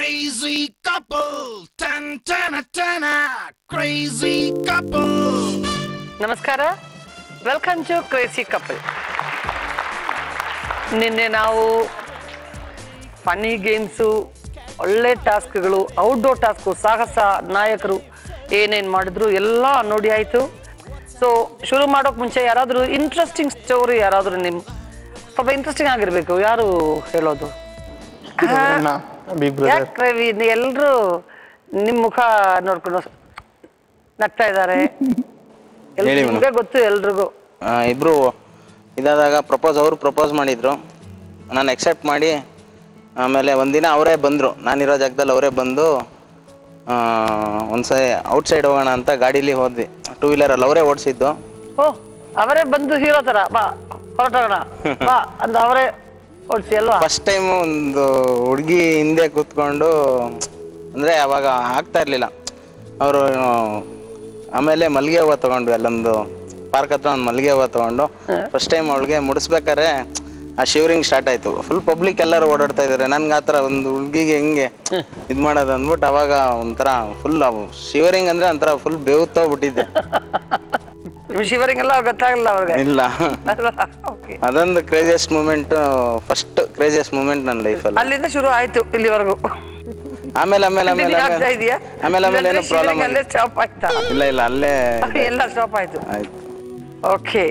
Crazy couple, tan tana tana, crazy couple. ನಮಸ್ಕಾರ, welcome to crazy couple. ನಿನ್ನೆ ನಾವು funny games, ಒಳ್ಳೆ ಟಾಸ್ಕ್ಗಳು, outdoor task, ಸಾಹಸ ನಾಯಕರು ಏನೇನು ಮಾಡಿದ್ರು ಎಲ್ಲ ನೋಡಿ ಆಯಿತು. ಸೊ ಶುರು ಮಾಡೋಕೆ ಮುಂಚೆ ಯಾರಾದರೂ ಇಂಟ್ರೆಸ್ಟಿಂಗ್ ಸ್ಟೋರಿ ಯಾರಾದರೂ ನಿಮ್ಮ ಸ್ವಲ್ಪ ಇಂಟ್ರೆಸ್ಟಿಂಗ್ ಆಗಿರಬೇಕು, ಯಾರು ಹೇಳೋದು? ಯಾಕೆ ಎಲ್ಲರೂ ನಿಮ್ಮ ಮುಖ ನೋಡ್ಕೊಂಡು ನಗ್ತಾ ಇದ್ದಾರೆ? ನಿಮಗೆ ಗೊತ್ತು ಎಲ್ರಿಗೂ. ಇಬ್ರು ಇದಾದಾಗ ಅವ್ರು ಪ್ರಪೋಸ್ ಮಾಡಿದ್ರು, ನಾನು ಎಕ್ಸೆಪ್ಟ್ ಮಾಡಿ ಆಮೇಲೆ ಒಂದಿನ ಅವರೇ ಬಂದರು, ನಾನಿರೋ ಜಾಗದಲ್ಲಿ ಅವರೇ ಬಂದು ಒಂದ್ಸರಿ ಔಟ್ಸೈಡ್ ಹೋಗೋಣ ಅಂತ ಗಾಡೀಲಿ ಹೋದ್ವಿ. 2 ವೀಲರಲ್ಲಿ ಅವರೇ ಓಡಿಸಿದ್ದು. ಓ, ಅವರೇ ಬಂದು ಹೀರೋ ಥರ ಬಾ ಹೊರಟೋಣ ಬಾ ಅಂತ ಅವರೇ ಓಡಿಸಿ ಅಲ್ವಾ? ಫಸ್ಟ್ ಟೈಮ್ ಒಂದು ಹುಡುಗಿ ಹಿಂದೆ ಕೂತ್ಕೊಂಡು, ಅಂದರೆ ಅವಾಗ ಆಗ್ತಾ ಇರಲಿಲ್ಲ ಅವರು. ಆಮೇಲೆ ಮಲ್ಲಿಗೆ ಹೂವು ತೊಗೊಂಡು, ಅಲ್ಲೊಂದು ಪಾರ್ಕ್ ಹತ್ರ ಒಂದು ಮಲ್ಲಿಗೆ ಹೂವು ತೊಗೊಂಡು ಫಸ್ಟ್ ಟೈಮ್ ಅವಳಿಗೆ ಮುಡಿಸ್ಬೇಕಾರೆ ಆ ಶಿವರಿಂಗ್ ಸ್ಟಾರ್ಟ್ ಆಯಿತು. ಫುಲ್ ಪಬ್ಲಿಕ್ ಎಲ್ಲರೂ ಓಡಾಡ್ತಾ ಇದ್ದಾರೆ. ನನ್ಗೆ ಆ ಥರ ಒಂದು ಹುಡುಗಿಗೆ ಹೆಂಗೆ ಇದು ಮಾಡೋದು ಅಂದ್ಬಿಟ್ಟು ಅವಾಗ ಒಂಥರ ಫುಲ್ ಶಿವರಿಂಗ್ ಅಂದರೆ ಒಂಥರ ಫುಲ್ ಬೇವುತ್ತೋಗ್ಬಿಟ್ಟಿದ್ದೆ. ಶಿವರಿಂಗ್ ಎಲ್ಲ ಗೊತ್ತಾಗಲ್ಲ ಅವ್ರಿಗೆ. ಇಲ್ಲ, ಅದೊಂದು craziest moment, first craziest moment ನನ್ನ ಲೈಫಲ್ಲಿ. ಅಲ್ಲಿಂದ ಶುರು ಆಯ್ತು ಇಲ್ಲಿವರೆಗೂ. ಆಮೇಲೆ ಆಮೇಲೆ ಆಮೇಲೆ ಆಮೇಲೆ ಆಮೇಲೆ ಏನೋ ಪ್ರಾಬ್ಲಮ್ ಸ್ಟಾಪ್ ಆಯ್ತಾ? ಇಲ್ಲ ಇಲ್ಲ, ಅಲ್ಲೇ ಎಲ್ಲ ಸ್ಟಾಪ್ ಆಯ್ತು. ಆಯ್ತು. ಓಕೆ,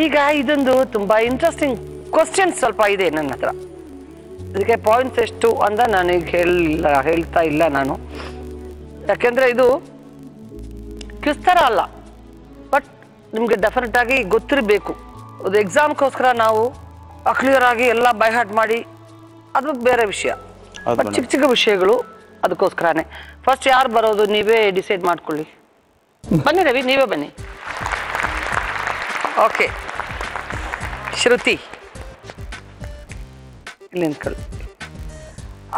ಈಗ ಇದೊಂದು ತುಂಬಾ ಇಂಟ್ರೆಸ್ಟಿಂಗ್ ಕ್ವಶನ್ ಸ್ವಲ್ಪ ಇದೆ ನನ್ನ ಹತ್ರ. ಇದಕ್ಕೆ ಪಾಯಿಂಟ್ಸ್ ಎಷ್ಟು ಅಂತ ನನಗೆ ಹೇಳ್ತಾ ಇಲ್ಲ ನಾನು, ಯಾಕೆಂದ್ರೆ ಇದು ಕ್ವಿಜ್ ಥರ ಅಲ್ಲ, ಬಟ್ ನಿಮ್ಗೆ ಡೆಫಿನೆಟ್ ಆಗಿ ಗೊತ್ತಿರಬೇಕು. ಅದು ಎಕ್ಸಾಮ್ಗೋಸ್ಕರ ನಾವು ಕ್ಲಿಯರ್ ಆಗಿ ಎಲ್ಲ ಬೈ ಹಾರ್ಟ್ ಮಾಡಿ ಅದು ಬೇರೆ ವಿಷಯ. ಬಟ್ ಚಿಕ್ಕ ಚಿಕ್ಕ ವಿಷಯಗಳು ಅದಕ್ಕೋಸ್ಕರನೇ. ಫಸ್ಟ್ ಯಾರು ಬರೋದು ನೀವೇ ಡಿಸೈಡ್ ಮಾಡ್ಕೊಳ್ಳಿ. ಬನ್ನಿ ರವಿ, ನೀವೇ ಬನ್ನಿ. ಓಕೆ, ಶ್ರುತಿ ಇಲ್ಲಿ ನಿಂತ್ಕೊಳ್ಳಿ.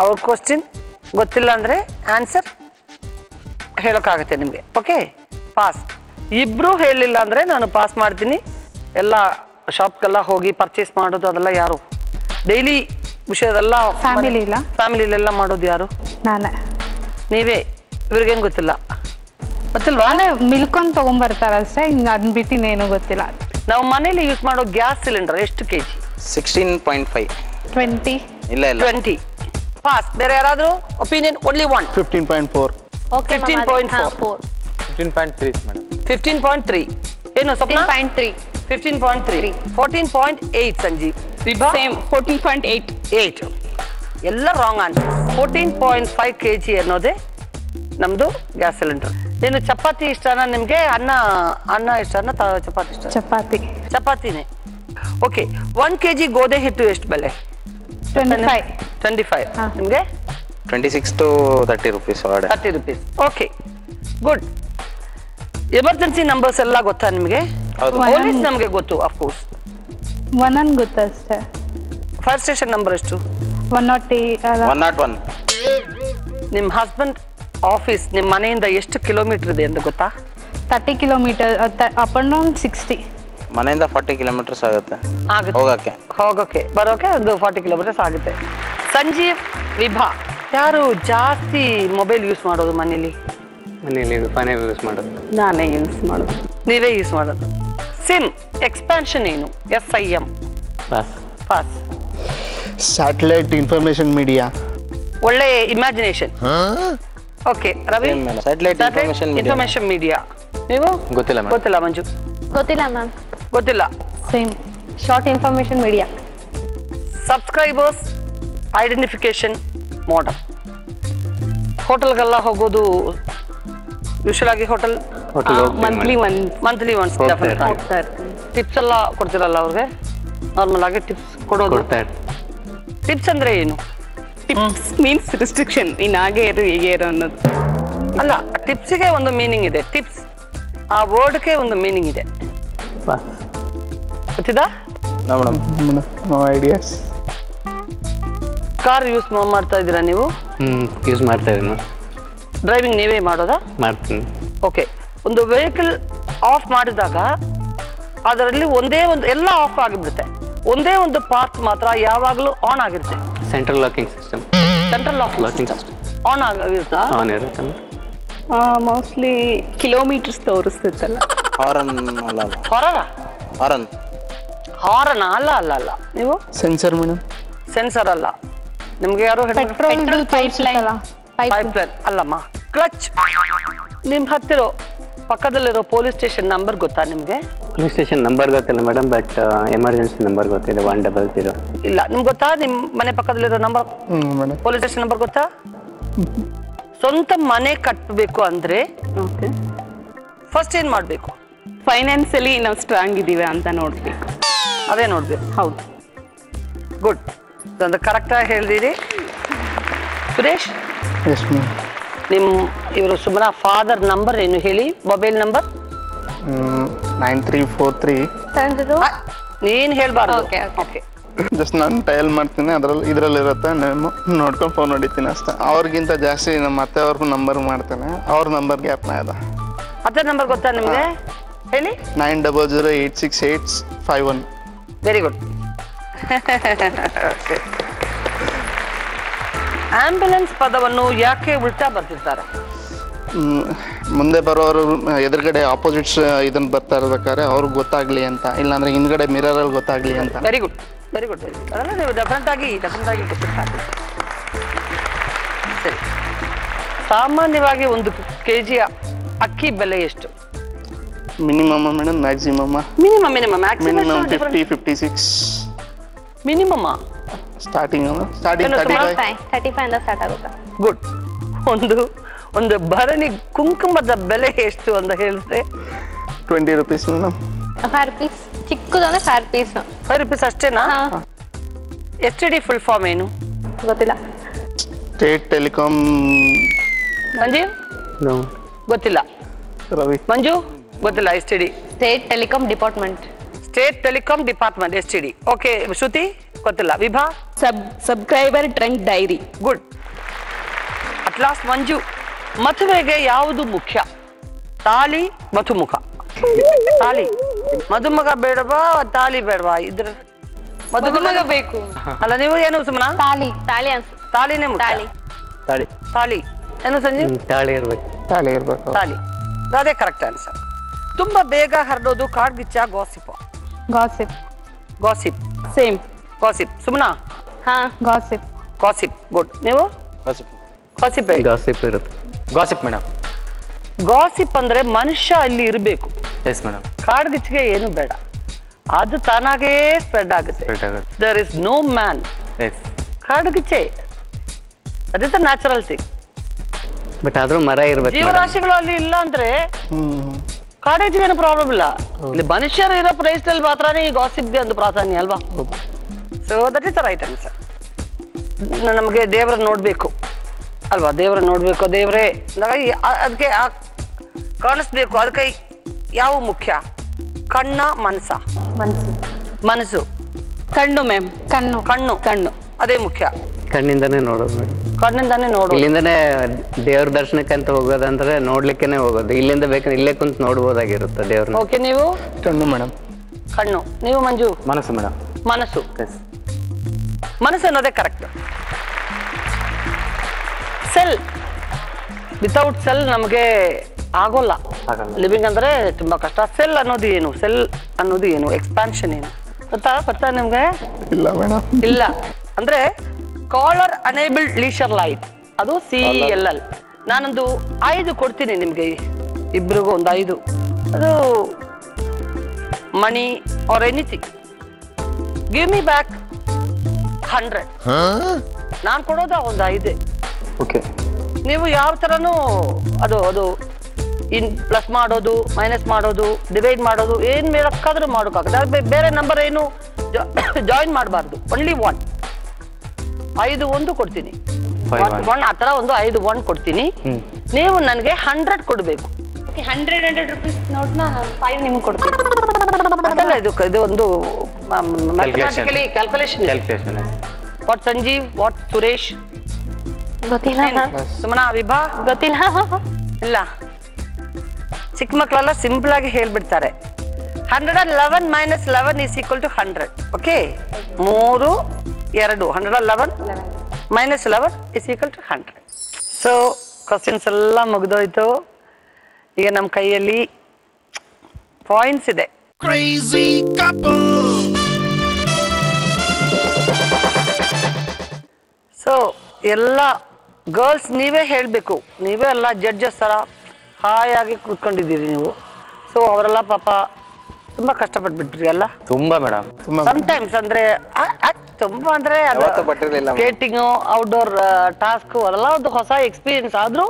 ಅವ್ರ ಕ್ವಶನ್ ಗೊತ್ತಿಲ್ಲ ಅಂದರೆ ಆನ್ಸರ್ ಹೇಳೋಕ್ಕಾಗತ್ತೆ ನಿಮಗೆ. Okay, pass. ಇಬ್ಬರು ಹೇಳಲಿಲ್ಲ ಅಂದರೆ ನಾನು ಪಾಸ್ ಮಾಡ್ತೀನಿ. ಎಲ್ಲ ಶಾಪ್ಗೆಲ್ಲ ಹೋಗಿ ಪರ್ಚೇಸ್ ಮಾಡೋದು ಅದೆಲ್ಲ ಯಾರು? ಡೈಲಿ ವಿಷಯದೆಲ್ಲ ಫ್ಯಾಮಿಲಿಲೆಲ್ಲ ಮಾಡೋದು ಯಾರು? ನಾನೇ. ನೀವೇ? ಇವ್ರಿಗೇನು ಗೊತ್ತಿಲ್ಲ? ಗೊತ್ತಿಲ್ವಾ? ಮಿಲ್ಕೊಂಡು ತಗೊಂಡ್ಬರ್ತಾರಷ್ಟೇ, ಅದನ್ನ ಬಿಟ್ಟು ಇನ್ನೇನು ಗೊತ್ತಿಲ್ಲ. ನಾವು ಮನೇಲಿ ಯೂಸ್ ಮಾಡೋ ಗ್ಯಾಸ್ ಸಿಲಿಂಡರ್ ಎಷ್ಟು kg? 16.5. 20. ಇಲ್ಲ ಇಲ್ಲ, 20. ಪಾಸ್. ಬೇರೆ ಯಾರಾದರೂ ಒಪಿನಿಯನ್? Only one. 15.4. 15.4. 15.3 ಮೇಡಮ್. 15.3. ಏನು ಸ್ವಪ್ನ? 15.3. 15.3. 14.8 ಸಂಜೀವ್. ವಿಭಾ? ಸೇಮ್ 14.8. 8. ಎಲ್ಲ ರಾಂಗ್ ಆನ್ಸರ್. 14.5 kg ಅನ್ನೋದೇ ನಮ್ದು ಗ್ಯಾಸ್ ಸಿಲಿಂಡರ್. ಏನು ಚಪಾತಿ ಇಷ್ಟನಾ ನಿಮ್ಗೆ? ಅನ್ನ ಇಷ್ಟನಾ ಚಪಾತಿ ಇಷ್ಟ? ಚಪಾತಿನೇ. ಓಕೆ, 1 kg ಗೋಧಿ ಹಿಟ್ಟು ಎಷ್ಟು ಬೆಲೆ? 25. ನಿಮ್ಗೆ 26 to 30 rupees. 30 rupees. Okay, good. Emergency numbers ಎಲ್ಲ ಗೊತ್ತಾ ನಿಮಗೆ? ಪೊಲೀಸ್ ನಮಗೆ ಗೊತ್ತು, ಅಫ್ಕೋರ್ಸ್. ಒಂದೊಂದು ಗೊತ್ತಷ್ಟೇ. ಫೈರ್ ಸ್ಟೇಷನ್ ನಂಬರ್ ಎಷ್ಟು? 101. ನಿಮ್ಮ ಹಸ್ಬೆಂಡ್ ಆಫೀಸ್ ನಿಮ್ಮ ಮನೆಯಿಂದ ಎಷ್ಟು ಕಿಲೋಮೀಟರ್ ಇದೆ ಅಂತ ಗೊತ್ತಾ? 30 ಕಿಲೋಮೀಟರ್. Up and down 60. ಮನೆಯಿಂದ 40 ಕಿಲೋಮೀಟರ್ಸ್ ಆಗುತ್ತೆ ಹೋಗೋಕೆ ಬರೋಕೆ. ಒಂದು 40 ಕಿಲೋಮೀಟರ್ಸ್ ಆಗುತ್ತೆ. ಸಂಜೀವ್, ವಿಭಾ, ಯಾರು ಜಾಸ್ತಿ ಮೊಬೈಲ್ ಯೂಸ್ ಮಾಡೋದು ಮನೇಲಿ? ಯೂಸ್ ಮಾಡೋದು ನಾನೇ ಯೂಸ್ ಮಾಡೋದು. ನೀವೇ ಯೂಸ್ ಮಾಡೋದು. ಸಿಮ್ ಎಕ್ಸ್ಪಾನ್ಷನ್ ಏನು? SIM. Pass. Satellite information media. ಒಳ್ಳೆ imagination. Okay, Ravi? Satellite information media. ನೀವು? ಗೊತ್ತಿಲ್ಲ ಮಂಜು? ಗೊತ್ತಿಲ್ಲ ಮ್ಯಾಮ್. ಗೊತ್ತಿಲ್ಲ. Same short information media. Subscribers identification model. ಹೋಟೆಲ್ಗೆಲ್ಲ ಹೋಗೋದು ಯೂಶಲ್ ಆಗಿ ಹೋಟೆಲ್ ಮಂತ್ಲಿ ಒನ್ಸ್ ಟಿಪ್ಸ್ ಎಲ್ಲ ಕೊಡ್ತಿರಲ್ಲ ಅವ್ರಿಗೆ? ನಾರ್ಮಲ್ ಆಗಿ ಟಿಪ್ಸ್ ಕೊಡೋದು. ಟಿಪ್ಸ್ ಅಂದ್ರೆ ಏನು? ಟಿಪ್ಸ್ ಮೀನ್ಸ್ ರಿಸ್ಟ್ರಿಕ್ಷನ್, ಇನ್ನು ಹಾಗೆ ಇರು ಹೀಗೆ ಇರು ಅನ್ನೋದು ಅಲ್ಲ. ಟಿಪ್ಸ್ಗೆ ಒಂದು ಮೀನಿಂಗ್ ಇದೆ. ಟಿಪ್ಸ್ ಆ ವರ್ಡ್ಗೆ ಒಂದು ಮೀನಿಂಗ್ ಇದೆ. ಗೊತ್ತಿದಾ? No ideas. ಕಾರ್ ಯೂಸ್ ಮಾಡ್ತಾ ಇದ್ದೀರಾ ನೀವು? ಯೂಸ್ ಮಾಡ್ತಾ ಇದ್ದೀನಿ. ಡ್ರೈವಿಂಗ್ ನೀವೇ ಮಾಡೋದಾ? ಮಾಡ್ತೀನಿ. ಓಕೆ, ಒಂದು ವೆಹಿಕಲ್ ಆಫ್ ಮಾಡಿದಾಗ ಅದರಲ್ಲಿ ಒಂದೇ ಒಂದು ಎಲ್ಲ ಆಫ್ ಆಗಿಬಿಡುತ್ತೆ, ಒಂದೇ ಒಂದು ಪಾರ್ಟ್ ಮಾತ್ರ ಯಾವಾಗಲೂ ಆನ್ ಆಗಿರುತ್ತೆ. Central locking system. Central Locking on ಆಗಿರುತ್ತಾ? ಆನ್ ಇರುತ್ತಲ್ಲ. ಮೋಸ್ಟ್ಲಿ ಕಿಲೋಮೀಟರ್ಸ್ ತೋರಿಸ್ತಿತ್ತಲ್ಲ. ಹಾರನ್ ಅಲ್ಲ ಹೊರರ ಹಾರನ್ ಹಾರನ ಅಲ್ಲ ಅಲ್ಲ ಅಲ್ಲ ನೀವು ಸೆನ್ಸರ್ ಮೇಡಮ್. ಸೆನ್ಸರ್ ಅಲ್ಲ. ನಿಮ್ಗೆ ಯಾರು ಪೆಟ್ರೋಲ್ ಪೈಪ್ ಲೈನ್ ಅಲ್ಲಮ್ಮ. ಕ್ಲಚ್. ನಿಮ್ ಹತ್ತಿರ ಪಕ್ಕದಲ್ಲಿರೋ ಪೊಲೀಸ್ ಸ್ಟೇಷನ್ ನಂಬರ್ ಗೊತ್ತಾ ನಿಮ್ಗೆ? ಪೊಲೀಸ್ ಸ್ಟೇಷನ್ ನಂಬರ್ ಗೊತ್ತಿಲ್ಲ ಮೇಡಮ್, ಬಟ್ ಎಮರ್ಜೆನ್ಸಿ ನಂಬರ್ ಗೊತ್ತಿದೆ 100. ಇಲ್ಲ ನಿಮ್ಗೆ ಗೊತ್ತಾ ನಿಮ್ ಮನೆ ಪಕ್ಕದಲ್ಲಿರೋ ನಂಬರ್? ಪೊಲೀಸ್ ಸ್ಟೇಷನ್ ನಂಬರ್ ಗೊತ್ತಾ? ಸ್ವಂತ ಮನೆ ಕಟ್ಟಬೇಕು ಅಂದ್ರೆ ಫಸ್ಟ್ ಏನ್ ಮಾಡ್ಬೇಕು? ಫೈನಾನ್ಸಿಯಲಿ ನಾವು ಸ್ಟ್ರಾಂಗ್ ಇದೀವಿ ಅಂತ ನೋಡ್ಬೇಕು. ಅದೇ ನೋಡ್ಬೇಕು. ಹೌದು. ಗುಡ್. ಒಂದು ಕರೆಕ್ಟ್ ಆಗಿ ಹೇಳಿದಿರಿ. Suresh, yes ma'am. ನಿಮ್ ಇವರು ಸುಮ್ಮನೆ ಫಾದರ್ ನಂಬರ್ ಏನು ಹೇಳಿ? Mobile number 9343. ನೀನ್ ಹೇಳ್ಬಾರ್ದು. ಓಕೆ. ಜಸ್ಟ್ ನಾನು ಟೈಲ್ ಮಾಡ್ತೀನಿ, ಇದ್ರಲ್ಲಿ ಇರುತ್ತೆ, ನಾನು ನೋಡ್ಕೊಂಡು ಫೋನ್ ಹೊಡಿತೀನಿ ಅಷ್ಟೇ. ಅವ್ರಿಗಿಂತ ಜಾಸ್ತಿ ನಮ್ಮ ಅತ್ತೆ ಅವ್ರಿಗೂ ನಂಬರ್ ಮಾಡ್ತೇನೆ, ಅವ್ರ ನಂಬರ್ ಗ್ಯಾಪ್ನ ಇದೆ. ಅದೇ ನಂಬರ್ ಗೊತ್ತಾ ನಿಮ್ಗೆ? ಹೇಳಿ. 90086851. Very good. ಆಂಬ್ಯುಲೆನ್ಸ್ ಪದವನ್ನು ಯಾಕೆ ಉಲ್ಟಾ ಬರ್ತಿರ್ತಾರೆ? ಮುಂದೆ ಬರೋರು ಎದುರುಗಡೆ ಆಪೋಸಿಟ್ಸ್ ಇದನ್ನ ಬರ್ತಾ ಇರ್ಬೇಕಾದ್ರೆ ಅವ್ರಿಗೆ ಗೊತ್ತಾಗ್ಲಿ ಅಂತ, ಇಲ್ಲಾಂದ್ರೆ ಹಿಂದ್ಗಡೆ ಮಿರರ್ ಅಲ್ಲಿ ಗೊತ್ತಾಗ್ಲಿ ಅಂತ. Very good, very good. ಅದೆಲ್ಲ ನೀವು ಡೆಫಿನೆಟ್ ಆಗಿ ಗೊತ್ತಿರ್ತಾರೆ. ಸರಿ. ಸಾಮಾನ್ಯವಾಗಿ 1 kg ಅಕ್ಕಿ ಬೆಲೆ ಎಷ್ಟು? Minimum madam, maximum minimum 50-56. Minimum starting 35 start ಆಗುತ್ತೆ. ಗುಡ್. ಒಂದು ಭರಣಿ ಕುಂಕುಮದ ಬೆಲೆ ಎಷ್ಟು ಅಂತ ಹೇಳಿದ್ರೆ? 20 rupees madam. 5 rupees. ಚಿಕ್ಕದಂದ್ರೆ 5 rupees. 5 rupees ಅಷ್ಟೇನಾ? STD ಫುಲ್ ಫಾರ್ಮ್ ಏನು ಗೊತ್ತಿಲ್ಲ. State telecom. ಸಂಜೀವ್ ಗೊತ್ತಿಲ್ಲ. ರವಿ ಮಂಜು ಗೊತ್ತಿಲ್ಲ. STD state telecom department. State telecom department STD. Okay. Shruti ಗೊತ್ತಿಲ್ಲ. Vibha subscriber trend diary. Good. At last Manju, ಮದುವೆಗೆ ಯಾವುದು ಮುಖ್ಯ? ತಾಳಿ, ಮಧುಮುಖ. ತಾಳಿ, ಮಧುಮಗ ಬೇಡವಾ ತಾಳಿ ಬೇಡವಾ? ಇದ್ರ ಮಧುಮಗ ಬೇಕು ಅಲ್ಲ. ನೀವು ಏನು ಸುಮ್ಮನ? ತಾಳಿ ತಾಳಿನೇ ಮುಖ್ಯ. ತಾಳಿ ಏನು ಸಂಜೀವ್? ತಾಳಿ ಇರ್ಬೇಕು. ತಾಳಿ. ಅದೇ ಕರೆಕ್ಟ್ ಆನ್ಸರ್. ತುಂಬಾ ಬೇಗ ಹರಡೋದು ಕಾಡ್ಗಿಚ್ಚ, ಗಾಸಿಪ್? ಗಾಸಿಪ್. ಸೇಮ್. ಗಾಸಿಪ್. ಸುಮ್ಮನಾ? ಗಾಸಿಪ್. ಗುಡ್. ನೀವು? ಗಾಸಿಪ್ ಇರುತ್ತೆ. Gossip madam. ಗಾಸಿಪ್ ಅಂದ್ರೆ ಮನುಷ್ಯ ಅಲ್ಲಿ ಇರಬೇಕು. Yes madam. ಕಾಡ್ಗಿಚ್ಚಿಗೆ ಏನು ಬೇಡ, ಅದು ತಾನಾಗೇ ಸ್ಪ್ರೆಡ್ ಆಗುತ್ತೆ. There is no man. ಕಾಡ್ಗಿಚ್ಚೆ ಅದೇ ನ್ಯಾಚುರಲ್ ಥಿಂಗ್. ಬಟ್ ಆದ್ರೂ ಮರ ಇರ್ಬೇಕು. ಜೀವರಾಶಿಗಳು ಅಲ್ಲಿ ಇಲ್ಲ ಅಂದ್ರೆ ಕಾಡ್ಗಿಚ್ಚಿಗೆ ಏನು ಪ್ರಾಬ್ಲಮ್ ಇಲ್ಲ. ಇಲ್ಲಿ ಮನುಷ್ಯರು ಇರೋ ಪ್ರದೇಶದಲ್ಲಿ ಮಾತ್ರನೇ ಈ ಗಾಸಿಪ್ಗೆ ಒಂದು ಪ್ರಾಧಾನ್ಯ ಅಲ್ವಾ? So that is the right answer. ನಮಗೆ ದೇವರನ್ನ ನೋಡ್ಬೇಕು ಅಲ್ವಾ? ದೇವರನ್ನ ನೋಡ್ಬೇಕು. ದೇವರೇ ಅದಕ್ಕೆ ಕಾಣಿಸ್ಬೇಕು. ಅದಕ್ಕೆ ಯಾವ ಮುಖ್ಯ? ಕಣ್ಣ, ಮನಸ್ಸ? ಮನಸ್ಸು. ಕಣ್ಣು ಮ್ಯಾಮ್. ಕಣ್ಣು ಅದೇ ಮುಖ್ಯ. ಕಣ್ಣಿಂದಾನೇ ನೋಡೋದು. ಕಣ್ಣಿಂದಾನೇ ನೋಡೋದು. ಇಲ್ಲಿಂದಾನೇ ದೇವ್ರ ದರ್ಶನಕ್ಕಂತ ಹೋಗೋದಂದ್ರೆ ನೋಡ್ಲಿಕ್ಕೇನೆ ಹೋಗೋದು. ಇಲ್ಲಿಂದ ಬೇಕಂದ್ರೆ ಇಲ್ಲೇ ಕುಂತ ನೋಡ್ಬೋದಾಗಿರುತ್ತೆ ದೇವ್ರನ್ನ. ಓಕೆ. ನೀವು? ಕಣ್ಣು ಮೇಡಮ್. ಕಣ್ಣು. ನೀವು ಮಂಜು? ಮನಸ್ಸು ಮೇಡಮ್. ಮನಸ್ಸು. ಮನಸ್ಸು ಅನ್ನೋದೇ ಕರೆಕ್ಟ್. ಸೆಲ್, ವಿತೌಟ್ ಸೆಲ್ ನಮಗೆ ಆಗೋಲ್ಲ. ಲಿವಿಂಗ್ ಅಂದ್ರೆ ತುಂಬಾ ಕಷ್ಟ. ಸೆಲ್ ಅನ್ನೋದು ಏನು? ಎಕ್ಸ್ಪಾನ್ಷನ್ ಏನು ಗೊತ್ತಾ ನಿಮ್ಗೆ? ಇಲ್ಲ ಮೇಡಮ್. ಇಲ್ಲ ಅಂದ್ರೆ ಕಾಲರ್ ಅನೇಬಲ್ಡ್ ಲೀಶರ್ ಲೈಟ್, ಅದು CLL. ನಾನೊಂದು 5 ಕೊಡ್ತೀನಿ ನಿಮ್ಗೆ, ಇಬ್ರಿಗೂ ಒಂದು 5. ಅದು money or anything. Give me back 100. ನಾನು ಕೊಡೋದ ಒಂದು 5. ಓಕೆ. ನೀವು ಯಾವ ಥರನೂ ಅದು ಪ್ಲಸ್ ಮಾಡೋದು, ಮೈನಸ್ ಮಾಡೋದು, ಡಿವೈಡ್ ಮಾಡೋದು, ಏನು ಬೇಕಾದ್ರೂ ಮಾಡೋಕ್ಕಾಗುತ್ತೆ. ಬೇರೆ ನಂಬರ್ ಏನು ಜಾಯಿನ್ ಮಾಡಬಾರ್ದು. ಓನ್ಲಿ 1. 5 1 ಕೊಡ್ತೀನಿ. 1 ಆ ಥರ ಒಂದು 5 1 ಕೊಡ್ತೀನಿ. ನೀವು ನನಗೆ 100 ಕೊಡಬೇಕು. 100 rupees ನೋಟ್ನ 5 ನಿಮ್ಗೆ ಕೊಡ್ತೀನಿ. ಅದಲ್ಲ, ಇದು ಒಂದು mathematically calculation. What Sanjeev? What Suresh? ಗೊತ್ತಿಲ್ಲ. ಸುಮನಾ? ವಿಭಾ? ಗೊತ್ತಿಲ್ಲ. ಇಲ್ಲ, ಚಿಕ್ಕ ಮಕ್ಕಳೆಲ್ಲ ಸಿಂಪಲ್ ಆಗಿ ಹೇಳ್ಬಿಡ್ತಾರೆ. 111 - 11 = 100. Okay. 3 2 111 -11 is equal to 100. So questions ಎಲ್ಲ ಮುಗಿದೋಯ್ತು. ಈಗ ನಮ್ಮ ಕೈಯಲ್ಲಿ ಪಾಯಿಂಟ್ಸ್ ಇದೆ. Crazy couple. ಸೊ ಎಲ್ಲ ಗರ್ಲ್ಸ್ ನೀವೇ ಹೇಳಬೇಕು, ನೀವೇ ಎಲ್ಲ ಜಡ್ಜಸ್ ಥರ ಹಾಯಾಗಿ ಕೂತ್ಕೊಂಡಿದ್ದೀರಿ ನೀವು. ಸೊ ಅವರೆಲ್ಲ ಪಾಪ ತುಂಬ ಕಷ್ಟಪಟ್ಬಿಟ್ರಿ ಅಲ್ಲ. ತುಂಬಾ ಮೇಡಮ್. ಸಮಟೈಮ್ಸ್ ಅಂದ್ರೆ ತುಂಬಾ ಅಂದ್ರೆ ಸ್ಕೇಟಿಂಗು ಔಟ್ಡೋರ್ ಟಾಸ್ಕ್ ಅದೆಲ್ಲ ಒಂದು ಹೊಸ ಎಕ್ಸ್ಪೀರಿಯನ್ಸ್ ಆದ್ರೂ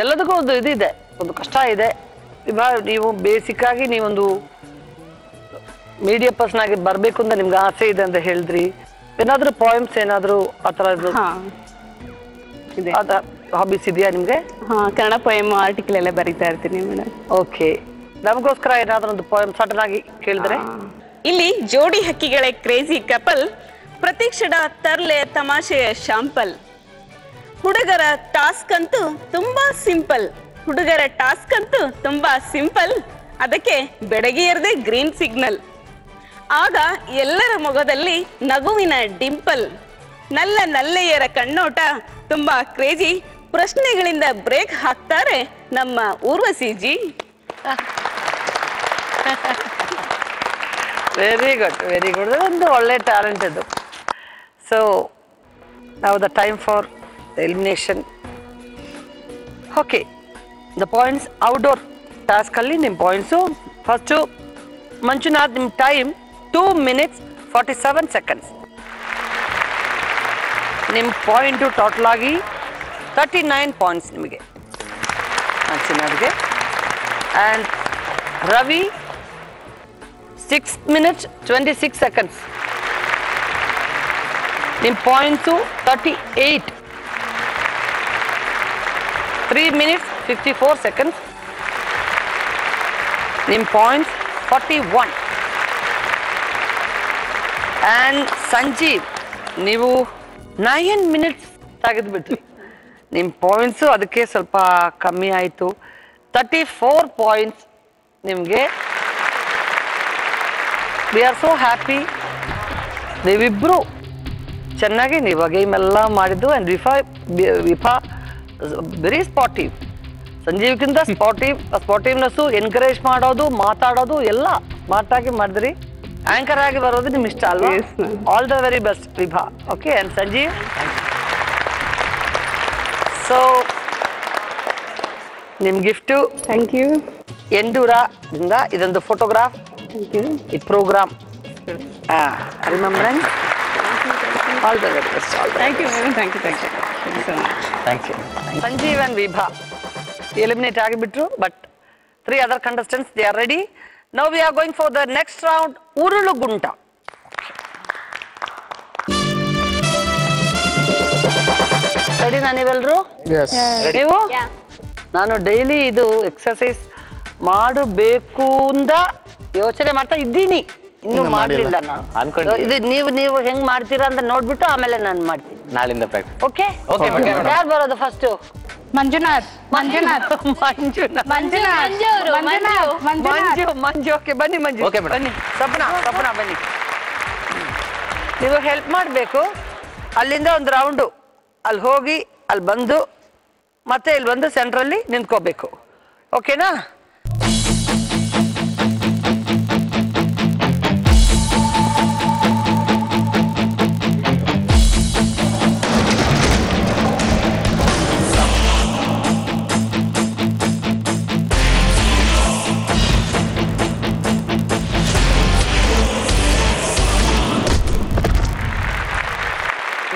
ಎಲ್ಲದಕ್ಕೂ ಒಂದು ಇದಿದೆ, ಒಂದು ಕಷ್ಟ ಇದೆ. ಇವಾಗ ನೀವು ಬೇಸಿಕ್ ಆಗಿ ನೀವೊಂದು ಮೀಡಿಯಾ ಪರ್ಸನ್ ಆಗಿ ಬರ್ಬೇಕು ಅಂತ ನಿಮ್ಗೆ ಆಸೆ ಇದೆ ಅಂತ ಹೇಳಿದ್ರಿ. ಏನಾದ್ರೂ ಪಾಯಿಂಟ್ಸ್ ಏನಾದ್ರು ಆತರ ಹಾಬೀಸ್ ಇದೆಯಾ ನಿಮ್ಗೆ? ಕನ್ನಡ ಪೋಯಮ್ ಆರ್ಟಿಕಲ್ ಎಲ್ಲ ಬರೀತಾ ಇರ್ತೀನಿ ಮೇಡಮ್. ಓಕೆ, ನಮಗೋಸ್ಕರ ಏನಾದ್ರೂ ಒಂದು ಪೋಯಮ್ ಸಡನ್ ಆಗಿ ಕೇಳಿದ್ರೆ? ಇಲ್ಲಿ ಜೋಡಿ ಹಕ್ಕಿಗಳ ಕ್ರೇಜಿ ಕಪಲ್, ಪ್ರತಿಕ್ಷಣ ತರ್ಲೆ ತಮಾಷೆಯ ಶಾಂಪಲ್. ಹುಡುಗರ ಟಾಸ್ಕ್ ಅಂತೂ ತುಂಬಾ ಸಿಂಪಲ್, ಹುಡುಗರ ಟಾಸ್ಕ್ ಅಂತೂ ತುಂಬಾ ಸಿಂಪಲ್, ಅದಕ್ಕೆ ಬೆಡಗಿಯರದೇ ಗ್ರೀನ್ ಸಿಗ್ನಲ್. ಆಗ ಎಲ್ಲರ ಮೊಗದಲ್ಲಿ ನಗುವಿನ ಡಿಂಪಲ್, ನಲ್ಲೆಯರ ಕಣ್ಣೋಟ ತುಂಬಾ ಕ್ರೇಜಿ, ಪ್ರಶ್ನೆಗಳಿಂದ ಬ್ರೇಕ್ ಹಾಕ್ತಾರೆ ನಮ್ಮ Urvashi ji. Very good, very good. ಒಂದು ಒಳ್ಳೆ ಟ್ಯಾಲೆಂಟ್ ಇದು. ಸೊ ನಾವು the time for elimination. Okay, the points outdoor task ಅಲ್ಲಿ ನಿಮ್ಮ ಪಾಯಿಂಟ್ಸು. ಫಸ್ಟು ಮಂಜುನಾಥ್, ನಿಮ್ಮ ಟೈಮ್ 2 minutes 47 seconds. ನಿಮ್ಮ ಪಾಯಿಂಟು ಟೋಟಲ್ ಆಗಿ 39 ಪಾಯಿಂಟ್ಸ್ ನಿಮಗೆ ಮಂಜುನಾಥ್ಗೆ. And Ravi 6 minutes 26 seconds. ನಿಮ್ಮ ಪಾಯಿಂಟ್ಸು 38. 3 minutes 54 seconds. ನಿಮ್ಮ ಪಾಯಿಂಟ್ಸ್ 41. ಆ್ಯಂಡ್ ಸಂಜೀವ್, ನೀವು 9 minutes ತೆಗೆದುಬಿಟ್ರಿ. ನಿಮ್ಮ ಪಾಯಿಂಟ್ಸು ಅದಕ್ಕೆ ಸ್ವಲ್ಪ ಕಮ್ಮಿ ಆಯಿತು. 34 ಪಾಯಿಂಟ್ಸ್ ನಿಮಗೆ. We are so happy. ನೀವಿಬ್ಬರು ಚೆನ್ನಾಗಿ ನೀವು ಗೇಮ್ ಎಲ್ಲ ಮಾಡಿದ್ದು. And Vibha very sportive. ಸಂಜೀವ್ಗಿಂತ ಸ್ಪಾಟಿವ್ನೆಸ್ಸು, ಎನ್ಕರೇಜ್ ಮಾಡೋದು, ಮಾತಾಡೋದು ಎಲ್ಲ ಸ್ಮಾರ್ಟಾಗಿ ಮಾಡಿದ್ರಿ. ಆಂಕರ್ ಆಗಿ ಬರೋದು ನಿಮ್ ಇಷ್ಟ ಅಲ್ವಾ? All the very best Vibha. Okay, and Sanjeev, so ನಿಮ್ ಗಿಫ್ಟು ಥ್ಯಾಂಕ್ ಯು. ಎಂಡೂರಾದಿಂದ ಇದೊಂದು ಫೋಟೋಗ್ರಾಫ್. ಈ programme remembrance. All the very best. Thank you madam. Thank you so much. Thank you. Sanjeev and Vibha eliminate ಆಗಿಬಿಟ್ರು. But 3 other contestants, they are ready. Now we are going for the next round, Urulu Gunta. Ready na ನೀವೆಲ್ಲರೂ? Yes. ನೀವು? ನಾನು daily ಇದು exercise ಮಾಡಬೇಕು ಅಂತ ಯೋಚನೆ ಮಾಡ್ತಾ ಇದ್ದೀನಿ. ಇನ್ನು ಮಾಡಲಿಲ್ಲ ನಾನು. ಇದು ನೀವು ಹೆಂಗ್ ಮಾಡ್ತೀರಾ ಅಂತ ನೋಡ್ಬಿಟ್ಟು ಆಮೇಲೆ ನಾನು ಮಾಡ್ತೀನಿ ನಾಳಿಂದ ಪ್ರಾಕ್ಟೀಸ್. ಓಕೆ? ಯಾರು ಬರೋದು ಫಸ್ಟ್? ಮಂಜುನಾಥ್. ಮಂಜು. ಓಕೆ, ಬನ್ನಿ ಮಂಜು. ಬನ್ನಿ ಸಪ್ನ ಬನ್ನಿ. ನೀವು ಹೆಲ್ಪ್ ಮಾಡಬೇಕು. ಅಲ್ಲಿಂದ ಒಂದು ರೌಂಡು ಅಲ್ಲಿ ಹೋಗಿ ಅಲ್ಲಿ ಬಂದು ಮತ್ತೆ ಇಲ್ಲಿ ಬಂದು ಸೆಂಟ್ರಲ್ಲಿ ನಿಂತ್ಕೋಬೇಕು. ಓಕೆನಾ?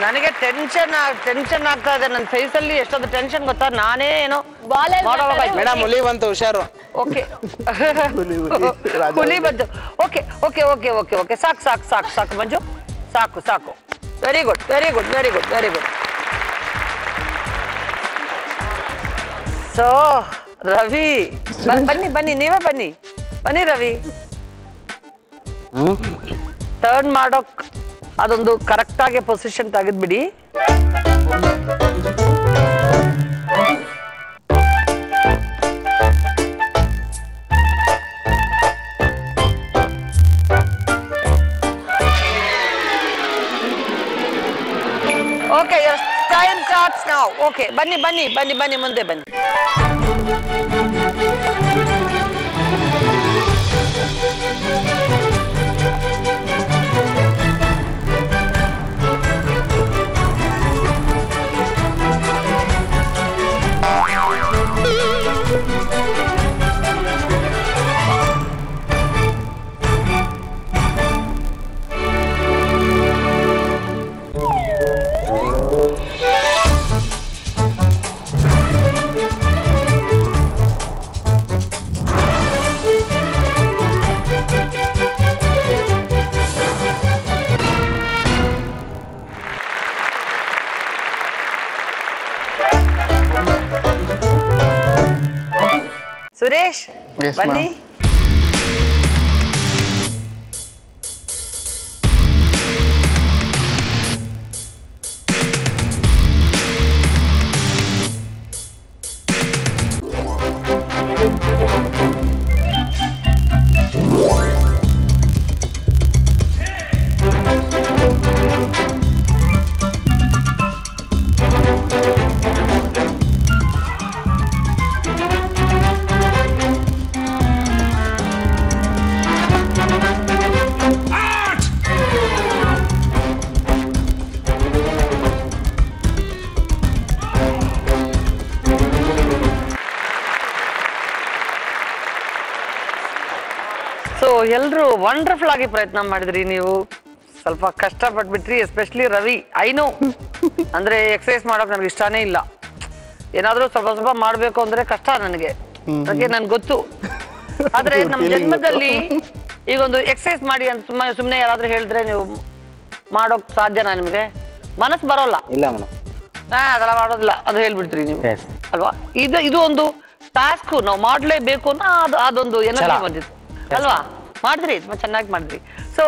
ನನಗೆ ಟೆನ್ಷನ್ ಆಗ್ತಾ ಇದೆ. ನನ್ನ ಫೇಸಲ್ಲಿ ಎಷ್ಟೊಂದು ಟೆನ್ಷನ್ ಗೊತ್ತಾ? ನಾನೇ ಏನೋ ಮೇಡಮ್ ಹುಲಿ ಬಂತು, ಹುಷಾರು. ಓಕೆ, ಹುಲಿ ಬಂತು. Okay okay okay okay okay ಸಾಕು ಮಂಜು, ಸಾಕು. Very good. ಸೊ ರವಿ ಬನ್ನಿ, ನೀವೇ ಬನ್ನಿ ರವಿ. ಟರ್ನ್ ಮಾಡೋಕ್ ಅದೊಂದು ಕರೆಕ್ಟ್ ಆಗಿ ಪೊಸಿಷನ್ ತೆಗೆದ್ಬಿಡಿ. ಓಕೆ, ಪಾಯಿಂಟ್ಸ್ ನಾವು. ಓಕೆ, ಬನ್ನಿ ಬನ್ನಿ ಬನ್ನಿ ಬನ್ನಿ, ಮುಂದೆ ಬನ್ನಿ. ಸುರೇಶ್ Yes, ಬನ್ನಿ. ma'am. ಸೊ ಎಲ್ರು ವಂಡರ್ಫುಲ್ ಆಗಿ ಪ್ರಯತ್ನ ಮಾಡಿದ್ರಿ. ನೀವು ಸ್ವಲ್ಪ ಕಷ್ಟಪಟ್ಬಿಟ್ರಿ, ಎಸ್ಪೆಷಲಿ ರವಿ. ಐ ನೋ, ಅಂದ್ರೆ ಎಕ್ಸರ್ಸೈಸ್ ಮಾಡೋಕೆ ನನಗೆ ಇಷ್ಟನೇ ಇಲ್ಲ. ಏನಾದ್ರೂ ಸ್ವಲ್ಪ ಸ್ವಲ್ಪ ಮಾಡ್ಬೇಕು ಅಂದ್ರೆ ಕಷ್ಟ ನನಗೆ, ಅದಕ್ಕೆ ನನ್ಗೆ ಗೊತ್ತು. ಆದ್ರೆ ನಮ್ಮ ಜನ್ಮದಲ್ಲಿ ಈಗ ಒಂದು ಎಕ್ಸರ್ಸೈಸ್ ಮಾಡಿ ಅಂತ ಸುಮ್ಮನೆ ಯಾರಾದ್ರೂ ಹೇಳಿದ್ರೆ ನೀವು ಮಾಡೋಕ್ ಸಾಧ್ಯನಾ? ನಿಮ್ಗೆ ಮನಸ್ಸು ಬರೋಲ್ಲ. ಇಲ್ಲ ಮೇಡಮ್. ಅದೆಲ್ಲ ಮಾಡೋದಿಲ್ಲ ಅದು ಹೇಳ್ಬಿಡ್ತೀರಿ ನೀವು ಅಲ್ವಾ? ಇದು ಒಂದು ಟಾಸ್ಕ್ ನಾವು ಮಾಡ್ಲೇಬೇಕು ಅನ್ನೋ ಅದೊಂದು ಎನರ್ಜಿ ಬಂದಿತ್ತು ಅಲ್ವಾ? ಮಾಡಿದ್ರಿ, ತುಂಬಾ ಚೆನ್ನಾಗಿ ಮಾಡಿದ್ರಿ. ಸೊ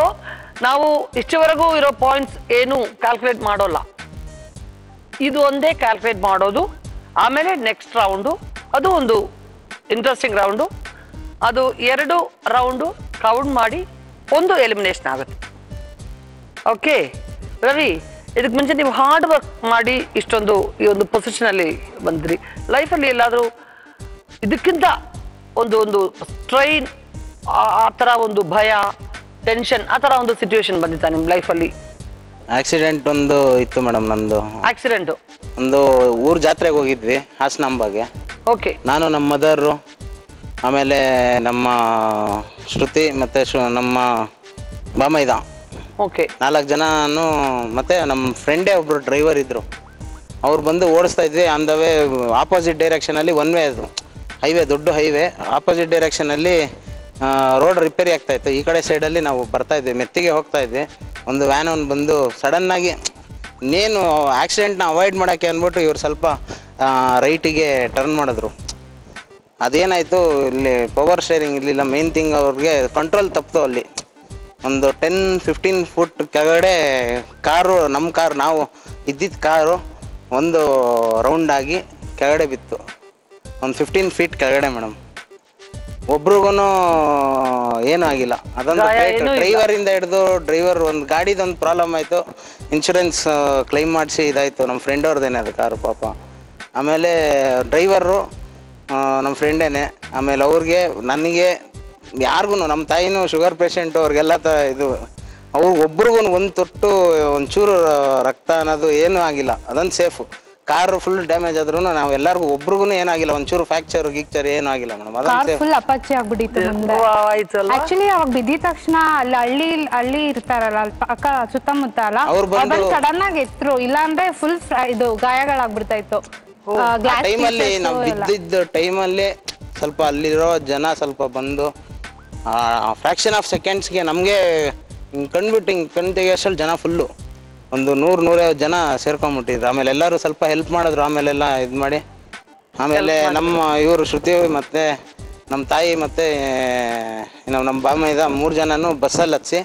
ನಾವು ಇಷ್ಟವರೆಗೂ ಇರೋ ಪಾಯಿಂಟ್ಸ್ ಏನು ಕ್ಯಾಲ್ಕುಲೇಟ್ ಮಾಡೋಲ್ಲ, ಇದು ಒಂದೇ ಕ್ಯಾಲ್ಕುಲೇಟ್ ಮಾಡೋದು. ಆಮೇಲೆ ನೆಕ್ಸ್ಟ್ ರೌಂಡು, ಅದು ಒಂದು ಇಂಟ್ರೆಸ್ಟಿಂಗ್ ರೌಂಡು. ಅದು 2 ರೌಂಡು ಕೌಂಟ್ ಮಾಡಿ ಒಂದು ಎಲಿಮಿನೇಷನ್ ಆಗುತ್ತೆ. ಓಕೆ ರವಿ, ಇದಕ್ಕೆ ಮುಂಚೆ ನೀವು ಹಾರ್ಡ್ ವರ್ಕ್ ಮಾಡಿ ಇಷ್ಟೊಂದು ಈ ಒಂದು ಪೊಸಿಷನ್ ಅಲ್ಲಿ ಬಂದ್ರಿ. ಲೈಫಲ್ಲಿ ಎಲ್ಲಾದ್ರೂ ಇದಕ್ಕಿಂತ ಒಂದು ಸ್ಟ್ರೈನ್, ಆ ಥರ ಒಂದು ಭಯ, ಟೆನ್ಷನ್, ಆ ಥರ ಒಂದು ಸಿಚುವೇಶನ್ ಬಂದಿತ್ತಾ ನಿಮ್ಮ ಲೈಫಲ್ಲಿ? ಆಕ್ಸಿಡೆಂಟ್ ಒಂದು ಇತ್ತು ಮೇಡಮ್. ನಂದು ಆಕ್ಸಿಡೆಂಟು ಒಂದು ಊರ್ ಜಾತ್ರೆಗೆ ಹೋಗಿದ್ವಿ ಹಾಸನಾಂಬಾಗೆ. ಓಕೆ. ನಾನು ನಮ್ಮ ಮದರು, ಆಮೇಲೆ ನಮ್ಮ ಶ್ರುತಿ ಮತ್ತೆ ನಮ್ಮ ಬಾಮೈದ, ಓಕೆ, 4 ಜನನು ಮತ್ತೆ ನಮ್ಮ ಫ್ರೆಂಡೇ ಒಬ್ರು ಡ್ರೈವರ್ ಇದ್ರು. ಅವ್ರು ಬಂದು ಓಡಿಸ್ತಾ ಇದ್ವಿ. ಆನ್ ದ ವೇ ಆಪೋಸಿಟ್ ಡೈರೆಕ್ಷನಲ್ಲಿ ಒನ್ ವೇ, ಅದು ಹೈವೇ, ದೊಡ್ಡ ಹೈವೇ. ಆಪೋಸಿಟ್ ಡೈರೆಕ್ಷನಲ್ಲಿ ರೋಡ್ ರಿಪೇರಿ ಆಗ್ತಾ ಇತ್ತು. ಈ ಕಡೆ ಸೈಡಲ್ಲಿ ನಾವು ಬರ್ತಾ ಇದ್ವಿ, ಮೆತ್ತಿಗೆ ಹೋಗ್ತಾ ಇದ್ವಿ. ಒಂದು ವ್ಯಾನ್ ಒಂದು ಬಂದು ಸಡನ್ನಾಗಿ ಇನ್ನೇನು ಆಕ್ಸಿಡೆಂಟ್ನ ಅವಾಯ್ಡ್ ಮಾಡೋಕ್ಕೆ ಅಂದ್ಬಿಟ್ಟು ಇವ್ರು ಸ್ವಲ್ಪ ರೈಟಿಗೆ ಟರ್ನ್ ಮಾಡಿದ್ರು. ಅದೇನಾಯಿತು, ಇಲ್ಲಿ ಪವರ್ ಶೇರಿಂಗ್ ಇರಲಿಲ್ಲ. ಮೇನ್ ಥಿಂಗ್ ಅವ್ರಿಗೆ ಕಂಟ್ರೋಲ್ ತಪ್ಪಿತು. ಅಲ್ಲಿ ಒಂದು 10-15 ಫುಟ್ ಕೆಳಗಡೆ ಕಾರು, ನಮ್ಮ ಕಾರು, ನಾವು ಇದ್ದಿದ್ದ ಕಾರು ಒಂದು ರೌಂಡ್ ಆಗಿ ಕೆಳಗಡೆ ಬಿತ್ತು. ಒಂದು 15 ಫೀಟ್ ಕೆಳಗಡೆ ಮೇಡಮ್. ಒಬ್ರಿಗೂ ಏನೂ ಆಗಿಲ್ಲ. ಅದೊಂದು ಡ್ರೈವರಿಂದ ಹಿಡಿದು ಡ್ರೈವರ್, ಒಂದು ಗಾಡಿದೊಂದು ಪ್ರಾಬ್ಲಮ್ ಆಯಿತು. ಇನ್ಶೂರೆನ್ಸ್ ಕ್ಲೈಮ್ ಮಾಡಿಸಿ ಇದಾಯಿತು. ನಮ್ಮ ಫ್ರೆಂಡ್ ಅವ್ರದ್ದೇನೆ ಅದು ಕಾರು ಪಾಪ. ಆಮೇಲೆ ಡ್ರೈವರು ನಮ್ಮ ಫ್ರೆಂಡೇನೆ. ಆಮೇಲೆ ಅವ್ರಿಗೆ, ನನಗೆ, ಯಾರಿಗೂ, ನಮ್ಮ ತಾಯಿನೂ ಶುಗರ್ ಪೇಷೆಂಟು, ಅವ್ರಿಗೆಲ್ಲ ಇದು, ಅವ್ರು ಒಬ್ರಿಗೂ ಒಂದು ತೊಟ್ಟು ಒಂಚೂರು ರಕ್ತ ಅನ್ನೋದು ಏನೂ ಆಗಿಲ್ಲ. ಅದೊಂದು ಸೇಫು. ಕಾರು ಫುಲ್ ಡ್ಯಾಮೇಜ್ ಆದ್ರೂ ನಾವು ಎಲ್ಲರಿಗೂ ಒಬ್ರಿಗೂ ಏನಾಗಿಲ್ಲ. ಒಂಚೂರು ಫ್ರಾಕ್ಚರ್ ಗೀಕ್ಚರ್ ಏನೂ ಆಗಿಲ್ಲ ಮೇಡಮ್. ಕಾರ್ ಫುಲ್ ಅಪಚ್ಚಿ ಆಗ್ಬಿಟ್ಟಿತ್ತು ಮುಂದೆ. ಆಕ್ಚುಲಿ ಅವಾಗ ಬಿದ್ದಿದ ತಕ್ಷಣ ಅಲ್ಲಿ ಹಳ್ಳಿ ಇರ್ತಾರಲ್ಲ ಅಕ್ಕ ಸುತ್ತಮುತ್ತ ಅಲ್ಲ, ಸಡನ್ ಆಗಿ ಎತ್ತರು, ಇಲ್ಲಾಂದ್ರೆ ಫುಲ್ ಇದು ಗಾಯಗಳಾಗ್ಬಿಡ್ತಾ ಇತ್ತು. ಟೈಮಲ್ಲಿ ನಾವು ಬಿದ್ದಿದ್ದ ಟೈಮಲ್ಲಿ ಸ್ವಲ್ಪ ಅಲ್ಲಿರೋ ಜನ ಸ್ವಲ್ಪ ಬಂದು ಫ್ರಾಕ್ಷನ್ ಆಫ್ ಸೆಕೆಂಡ್ಸ್ಗೆ ನಮಗೆ ಕಂಡ್ಬಿಟ್ಟು ಹಿಂಗೆ ಕಣ್ ತೆಗಿಯೋಷ್ಟಲ್ಲಿ ಜನ ಫುಲ್ಲು ಒಂದು 100-150 ಜನ ಸೇರ್ಕೊಂಡ್ಬಿಟ್ಟಿದ್ರು. ಆಮೇಲೆ ಎಲ್ಲರೂ ಸ್ವಲ್ಪ ಹೆಲ್ಪ್ ಮಾಡಿದ್ರು. ಆಮೇಲೆಲ್ಲ ಇದು ಮಾಡಿ, ಆಮೇಲೆ ನಮ್ಮ ಇವರು ಶ್ರುತಿ ಮತ್ತೆ ನಮ್ಮ ತಾಯಿ ಮತ್ತೆ ನಮ್ಮ ಬಾಮೈದ 3 ಜನನು ಬಸ್ಸಲ್ಲಿ ಹತ್ಸಿ,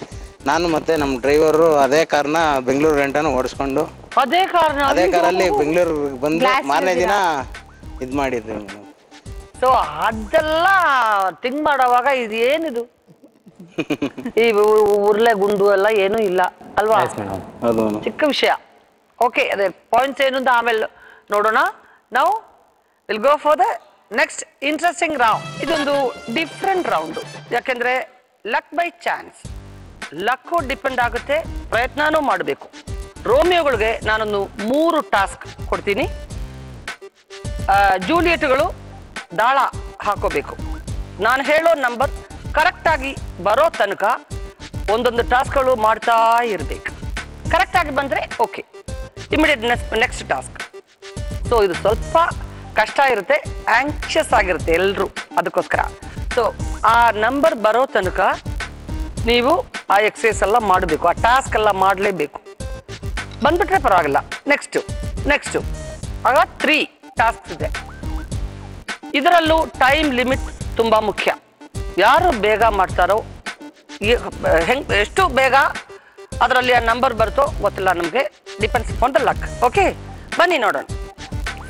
ನಾನು ಮತ್ತೆ ನಮ್ಮ ಡ್ರೈವರು ಅದೇ ಕಾರ್ನ ಬೆಂಗಳೂರು ಗಂಟನೂ ಓಡಿಸ್ಕೊಂಡು ಅದೇ ಕಾರಲ್ಲಿ ಬೆಂಗಳೂರಿಗೆ ಬಂದು ಮಾರನೇ ದಿನ ಇದು ಮಾಡಿದ್ವಿ ಮೇಡಮ್. ಸೊ ಅದೆಲ್ಲ ಥಿಂಕ್ ಮಾಡೋವಾಗ ಇದು ಏನಿದು ಈ ಉರ್ಲೆ ಗುಂಡು ಎಲ್ಲ ಏನೂ ಇಲ್ಲ ಅಲ್ವಾ? ಚಿಕ್ಕ ವಿಷಯ. ಓಕೆ, ಅದೇ ಪಾಯಿಂಟ್ಸ್ ಏನು ಅಂತ ಆಮೇಲೆ ನೋಡೋಣ. ನಾವು will go for the next interesting round. ಇದೊಂದು ಡಿಫ್ರೆಂಟ್ ರೌಂಡ್, ಯಾಕೆಂದ್ರೆ luck by chance, luck depend ಆಗುತ್ತೆ, ಪ್ರಯತ್ನನೂ ಮಾಡಬೇಕು. ರೋಮಿಯೋಗಳಿಗೆ ನಾನೊಂದು 3 ಟಾಸ್ಕ್ ಕೊಡ್ತೀನಿ. ಜೂಲಿಯಟ್ಗಳು ದಾಳ ಹಾಕೋಬೇಕು. ನಾನು ಹೇಳೋ ನಂಬರ್ ಕರೆಕ್ಟಾಗಿ ಬರೋ ತನಕ ಒಂದೊಂದು ಟಾಸ್ಕ್ಗಳು ಮಾಡ್ತಾ ಇರಬೇಕು. ಕರೆಕ್ಟಾಗಿ ಬಂದರೆ okay, immediate next task. So ಇದು ಸ್ವಲ್ಪ ಕಷ್ಟ ಇರುತ್ತೆ, ಆಂಕ್ಷಿಯಸ್ ಆಗಿರುತ್ತೆ ಎಲ್ಲರೂ, ಅದಕ್ಕೋಸ್ಕರ. ಸೊ ಆ ನಂಬರ್ ಬರೋ ತನಕ ನೀವು ಆ ಎಕ್ಸಸೈಸ್ ಎಲ್ಲ ಮಾಡಬೇಕು, ಆ ಟಾಸ್ಕ್ ಎಲ್ಲ ಮಾಡಲೇಬೇಕು. ಬಂದ್ಬಿಟ್ರೆ ಪರವಾಗಿಲ್ಲ. ನೆಕ್ಸ್ಟು ಆಗ 3 ಟಾಸ್ಕ್ ಇದೆ. ಇದರಲ್ಲೂ ಟೈಮ್ ಲಿಮಿಟ್ ತುಂಬ ಮುಖ್ಯ. ಯಾರು ಬೇಗ ಮಾಡ್ತಾರೋ, ಎಷ್ಟು ಬೇಗ ಅದರಲ್ಲಿ ಆ ನಂಬರ್ ಬರುತ್ತೋ ಗೊತ್ತಿಲ್ಲ ನಮಗೆ, depends on the luck. Okay, ಬನ್ನಿ ನೋಡೋಣ.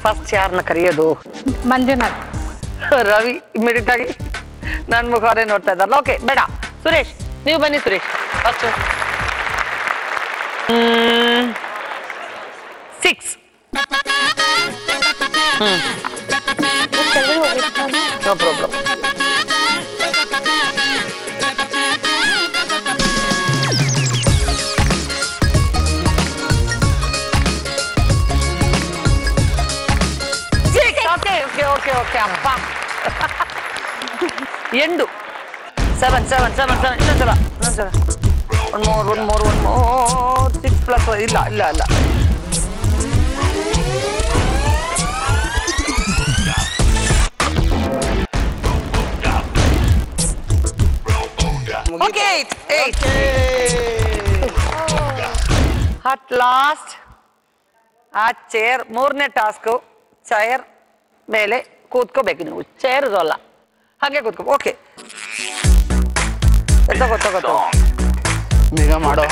ಫಸ್ಟ್ ಯಾರನ್ನ ಕರೆಯೋದು? ಮಂಜುನಾಥ್. ರವಿ ಇಮಿಡಿಯೇಟ್ ಆಗಿ ನನ್ನ ಮುಖವೇ ನೋಡ್ತಾ ಇದ್ದಾರಲ್ಲ. ಓಕೆ, ಬೇಡ, ಸುರೇಶ್ ನೀವು ಬನ್ನಿ. Suresh first. 6. No problem. Okay ಅಪ್ಪ. ಎಂಡು 7 ಇನ್ನೊಂದ್ಸಲ 1 more 6 ಪ್ಲಸ್ ಇಲ್ಲ. ಓಕೆ 8. ಅಟ್ ಲಾಸ್ಟ್ ಆ ಚೇರ್, 3ನೇ ಟಾಸ್ಕ್, ಚೇರ್ ಮೇಲೆ ಕೂತ್ಕೋಬೇಕು ನೀವು. ಚೇರ್ ಅಲ್ಲ, ಹಾಗೆ ಕೂತ್ಕೋ. ಓಕೆ, ಗೊತ್ತಾಗೋ ಬೇಗ ಮಾಡೋ.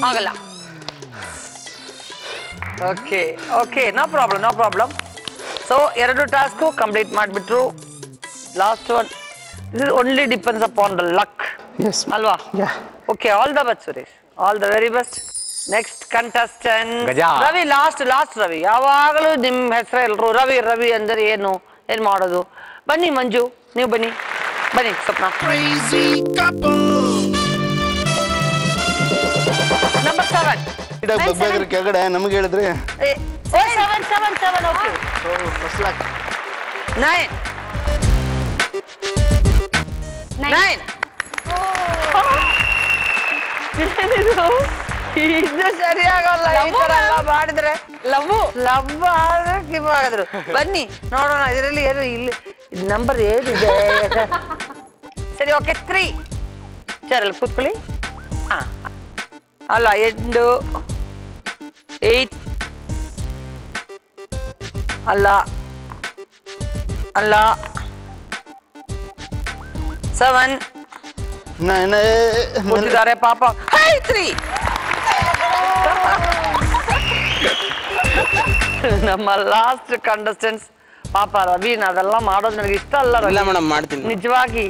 ಆಗಲ್ಲ. Okay, no problem. So 2 task complete ಮಾಡಿಬಿಟ್ರು. Last one, this only depends upon the luck, ಅಲ್ವಾ? Okay, all the best Suresh, all the very best. Next contestant Ravi. Last Ravi. ಯಾವಾಗಲೂ ನಿಮ್ಮ ಹೆಸರು ಎಲ್ಲರೂ ರವಿ ಅಂದರೆ ಏನು ಮಾಡೋದು? ಬನ್ನಿ ಮಂಜು, ನೀವು ಬನ್ನಿ ಸ್ವಪ್ನ. ನಂಬರ್ 7 ಕೆಳಗಡೆ ನಮ್ಗೆ ಹೇಳಿದ್ರೆ 7 ಓಕೆ. 9 ಇದು ಸರಿಯಾಗಲ್ಲ. ಈ ತರ ಎಲ್ಲ ಮಾಡಿದ್ರೆ ಲವ್ ಆಗಿದ್ರು. ಬನ್ನಿ ನೋಡೋಣ ಇದರಲ್ಲಿ ಏನು, ಇಲ್ಲಿ ನಂಬರ್ ಏನಿದೆ. ಸರಿ, ಓಕೆ 3. ಚರಲ್ಲಿ ಕೂತ್ಕೊಳ್ಳಿ. ಅಲ್ಲ 8 ಅಲ್ಲ 7 ಕೂತಿದ್ದಾರೆ ಪಾಪ. 3 ನಮ್ಮ ಲಾಸ್ಟ್ ಕಂಟೆಸ್ಟೆಂಟ್ಸ್ ಪಾಪ. ರವಿ, ಅದೆಲ್ಲ ಮಾಡೋದು ನನಗೆ ಇಷ್ಟ ಅಲ್ಲ ರವಿ, ನಿಜವಾಗಿ.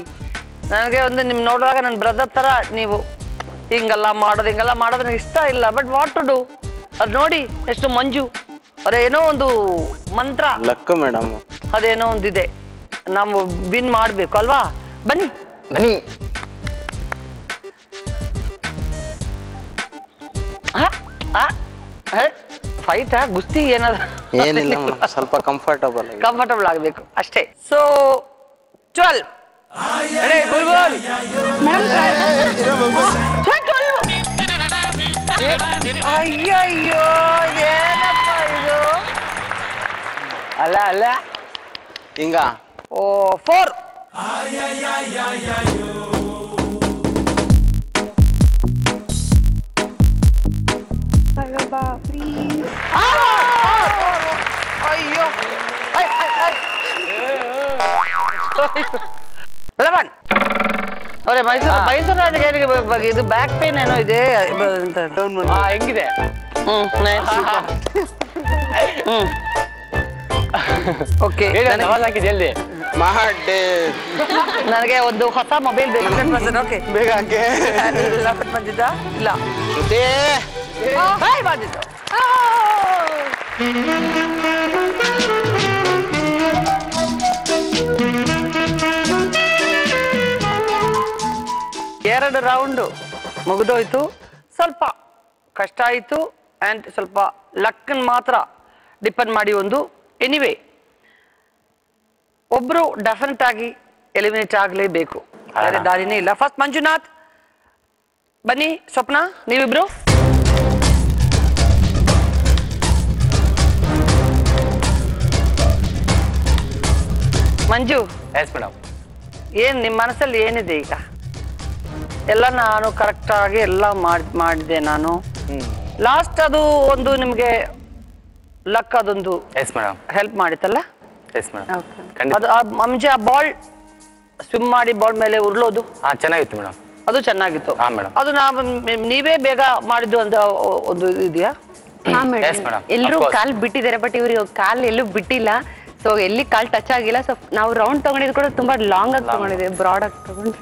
ನನಗೆ ಒಂದು ನಿಮ್ ನೋಡುವಾಗ ನನ್ನ ಬ್ರದರ್ ತರ ನೀವು. ಹಿಂಗೆಲ್ಲ ಮಾಡೋದು ನನಗೆ ಇಷ್ಟ ಇಲ್ಲ. But what to do? ಅದು ನೋಡಿ ಎಷ್ಟು ಮಂಜು, ಅದೇನೋ ಒಂದು ಮಂತ್ರ, ಲಕ್ ಮೇಡಮ್, ಅದೇನೋ ಒಂದಿದೆ. ನಾವು ವಿನ್ ಮಾಡ್ಬೇಕು ಅಲ್ವಾ? ಬನ್ನಿ ಫೈಟಾ ಗುಸ್ತಿ ಏನಿಲ್ಲ, ಸ್ವಲ್ಪ ಕಂಫರ್ಟಬಲ್ ಆಗಬೇಕು ಅಷ್ಟೇ. ಸೊ 12. ಅಯ್ಯಯ್ಯೋ, ಏನಪ್ಪ ಇದು? ಅಲ್ಲ ಹಿಂಗ. 4. ಅಯ್ಯೋ, 11 ಅವರೇ ಮೈಸೂರು ರಾಜಕೀಯ ಇದು ಬ್ಯಾಕ್ ಪೇನ್ ಏನೋ ಇದೆ ಹೆಂಗಿದೆ ಓಕೆ ಜಲ್ದಿ ನನಗೆ ಒಂದು ಹೊಸ ಮೊಬೈಲ್ ಬೇಕು ಓಕೆ ಬೇಗ ಹಾಕಿ ಬಂದಿದ್ದ ಇಲ್ಲ ಬಂದಿದ್ದು ಎರಡು ರೌಂಡು ಮುಗಿದೋಯ್ತು. ಸ್ವಲ್ಪ ಕಷ್ಟ ಆಯಿತು ಆ್ಯಂಡ್ ಸ್ವಲ್ಪ ಲಕ್ಕನ್ ಮಾತ್ರ ಡಿಪೆಂಡ್ ಮಾಡಿ ಒಂದು ಎನಿವೇ ಒಬ್ರು ಡೆಫಿನೆಟ್ ಆಗಿ ಎಲಿಮಿನೇಟ್ ಆಗಲೇಬೇಕು, ಬೇರೆ ದಾರಿನೇ ಇಲ್ಲ. ಫಸ್ಟ್ ಮಂಜುನಾಥ್ ಬನ್ನಿ, ಸ್ವಪ್ನ ನೀವಿಬ್ರು. ಮಂಜು, ಎಸ್ ಮೇಡಮ್. ಏನ್ ನಿಮ್ಮ ಮನಸ್ಸಲ್ಲಿ ಏನಿದೆ ಈಗ? ಎಲ್ಲ ನಾನು ಕರೆಕ್ಟಾಗಿ ಎಲ್ಲ ಮಾಡಿದೆ ನಾನು. ಲಾಸ್ಟ್ ಅದು ಒಂದು ನಿಮ್ಗೆ ಲಕ್ ಅದೊಂದು ಎಸ್ ಮೇಡಮ್ ಹೆಲ್ಪ್ ಮಾಡಿತ್ತಲ್ಲ? Yes madam. ಅದು ಅಂಜೆ ಆ ಬಾಲ್ ಸ್ವಿಮ್ ಮಾಡಿ ಬಾಲ್ ಮೇಲೆ ಉರುಳೋದು ಚೆನ್ನಾಗಿತ್ತು ಮೇಡಮ್. ಅದು ಚೆನ್ನಾಗಿತ್ತು. ಅದು ನೀವೇ ಬೇಗ ಮಾಡಿದ್ದು ಅಂತ ಒಂದು ಇದೆಯಾ? ಎಲ್ಲರೂ ಕಾಲ್ ಬಿಟ್ಟಿದ್ದಾರೆ, ಬಟ್ ಇವ್ರು ಕಾಲ್ ಎಲ್ಲೂ ಬಿಟ್ಟಿಲ್ಲ. ಸೊ ಎಲ್ಲಿ ಕಾಲ್ ಟಚ್ ಆಗಿಲ್ಲ. ಸೊ ನಾವು ರೌಂಡ್ ತಗೊಂಡಿದ್ದು ಕೂಡ ತುಂಬಾ ಲಾಂಗ್ ಆಗಿ ತಗೊಂಡಿದ್ವಿ, ಬ್ರಾಡ್ ಆಗಿ ತಗೊಂಡು.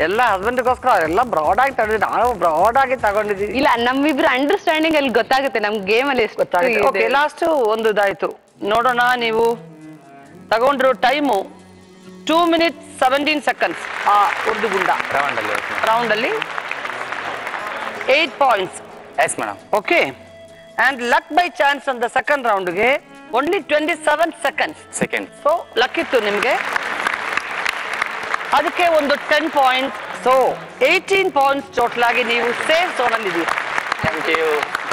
ಎಲ್ಲ ಹಸ್ಬೆಂಡ್ಗೋಸ್ಕರ ಎಲ್ಲ ಬ್ರಾಡ್ ಆಗಿ ತಗೊಂಡಿದ್ವಿ, ನಾವು ಬ್ರಾಡ್ ಆಗಿ ತಗೊಂಡಿದ್ವಿ. ಇಲ್ಲ, ನಮ್ಮಿಬ್ರು ಅಂಡರ್ಸ್ಟ್ಯಾಂಡಿಂಗ್ ಅಲ್ಲಿ ಗೊತ್ತಾಗುತ್ತೆ, ನಮ್ ಗೇಮ್ ಅಲ್ಲಿ ಗೊತ್ತಾಗುತ್ತೆ. ಲಾಸ್ಟ್ ಒಂದು ಇದಾಯ್ತು ನೋಡೋಣ. ನೀವು ತಗೊಂಡಿರೋ ಟೈಮು 2 minutes 17 seconds. ಆ ಉರ್ದು ಗುಂಡ ರೌಂಡ್ ಅಲ್ಲಿ 8 points. Yes madam. Okay, and luck by chance ಅಂತ ಸೆಕೆಂಡ್ ರೌಂಡ್ಗೆ ಓನ್ಲಿ 27 seconds. ಸೊ ಲಕ್ ಇತ್ತು ನಿಮ್ಗೆ, ಅದಕ್ಕೆ ಒಂದು 10 points. ಸೊ 18 points ಟೋಟಲ್ ಆಗಿ ನೀವು ಸೇಫ್ ಝೋನ್ ಅಲ್ಲಿ ಇದ್ದೀರಿ. Thank you.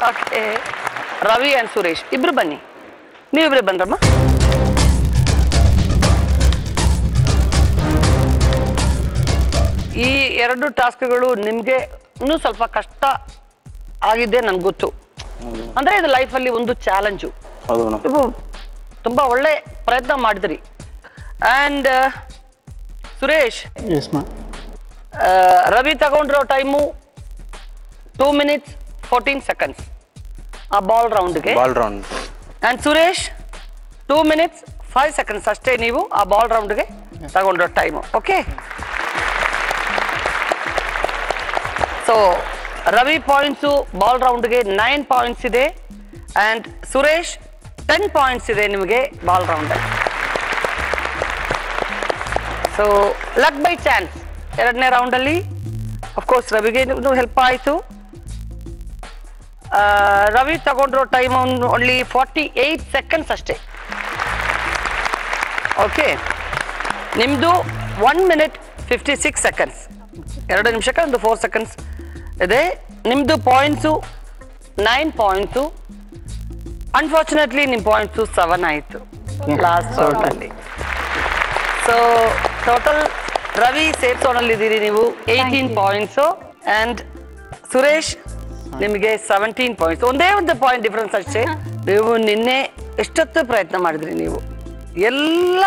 Okay, Ravi and Suresh ಇಬ್ರು ಬನ್ನಿ. ನೀವಿಬ್ರು ಬಂದ್ರಮ್ಮ. ಈ ಎರಡು ಟಾಸ್ಕ್ಗಳು ನಿಮ್ಗೆ ಇನ್ನೂ ಸ್ವಲ್ಪ ಕಷ್ಟ ಆಗಿದೆ ನನ್ಗೆ ಗೊತ್ತು. ಅಂದ್ರೆ ಇದು ಲೈಫಲ್ಲಿ ಒಂದು ಚಾಲೆಂಜು. ನೀವು ತುಂಬಾ ಒಳ್ಳೆ ಪ್ರಯತ್ನ ಮಾಡಿದ್ರಿ. ಅಂಡ್ ಸುರೇಶ್, ರವಿ ತಗೊಂಡಿರೋ ಟೈಮು 2 minutes 14 seconds ಆ ಬಾಲ್ ರೌಂಡ್ಗೆ. ಅಂಡ್ ಸುರೇಶ್ 2 minutes 5 seconds ಅಷ್ಟೇ ನೀವು ಆ ಬಾಲ್ ರೌಂಡ್ಗೆ ತಗೊಂಡಿರೋ time. Okay, so Ravi points ball ರೌಂಡ್ಗೆ 9 points ಇದೆ ಅಂಡ್ ಸುರೇಶ್ 10 points ಇದೆ ನಿಮಗೆ ball round. So luck by chance ಎರಡನೇ ರೌಂಡ್ ಅಲ್ಲಿ ಅಫ್ಕೋರ್ಸ್ ರವಿಗೆ ಹೆಲ್ಪ್ ಆಯಿತು. ರವಿ ತಗೊಂಡಿರೋ ಟೈಮ್ ಓನ್ಲಿ 48 seconds ಅಷ್ಟೇ. ಓಕೆ, ನಿಮ್ದು 1 minute 56 seconds, 2 ನಿಮಿಷಕ್ಕೆ ಒಂದು 4 seconds ಇದೆ. ನಿಮ್ದು ಪಾಯಿಂಟ್ಸು 9 points. ಅನ್ಫಾರ್ಚುನೇಟ್ಲಿ ನಿಮ್ಮ ಪಾಯಿಂಟ್ಸು 7 ಆಯಿತು ಲಾಸ್ಟ್ ರೌಂಡ್ ಅಲ್ಲಿ. So total Ravi safe zone ಅಲ್ಲಿ ಇದ್ದೀರಿ ನೀವು 18 points ಅಂಡ್ ಸುರೇಶ್ ನಿಮಗೆ 17 points. ಒಂದೇ ಒಂದು ಪಾಯಿಂಟ್ ಡಿಫ್ರೆನ್ಸ್ ಅಷ್ಟೇ. ನೀವು ನಿನ್ನೆ ಎಷ್ಟೊತ್ತು ಪ್ರಯತ್ನ ಮಾಡಿದ್ರಿ, ನೀವು ಎಲ್ಲ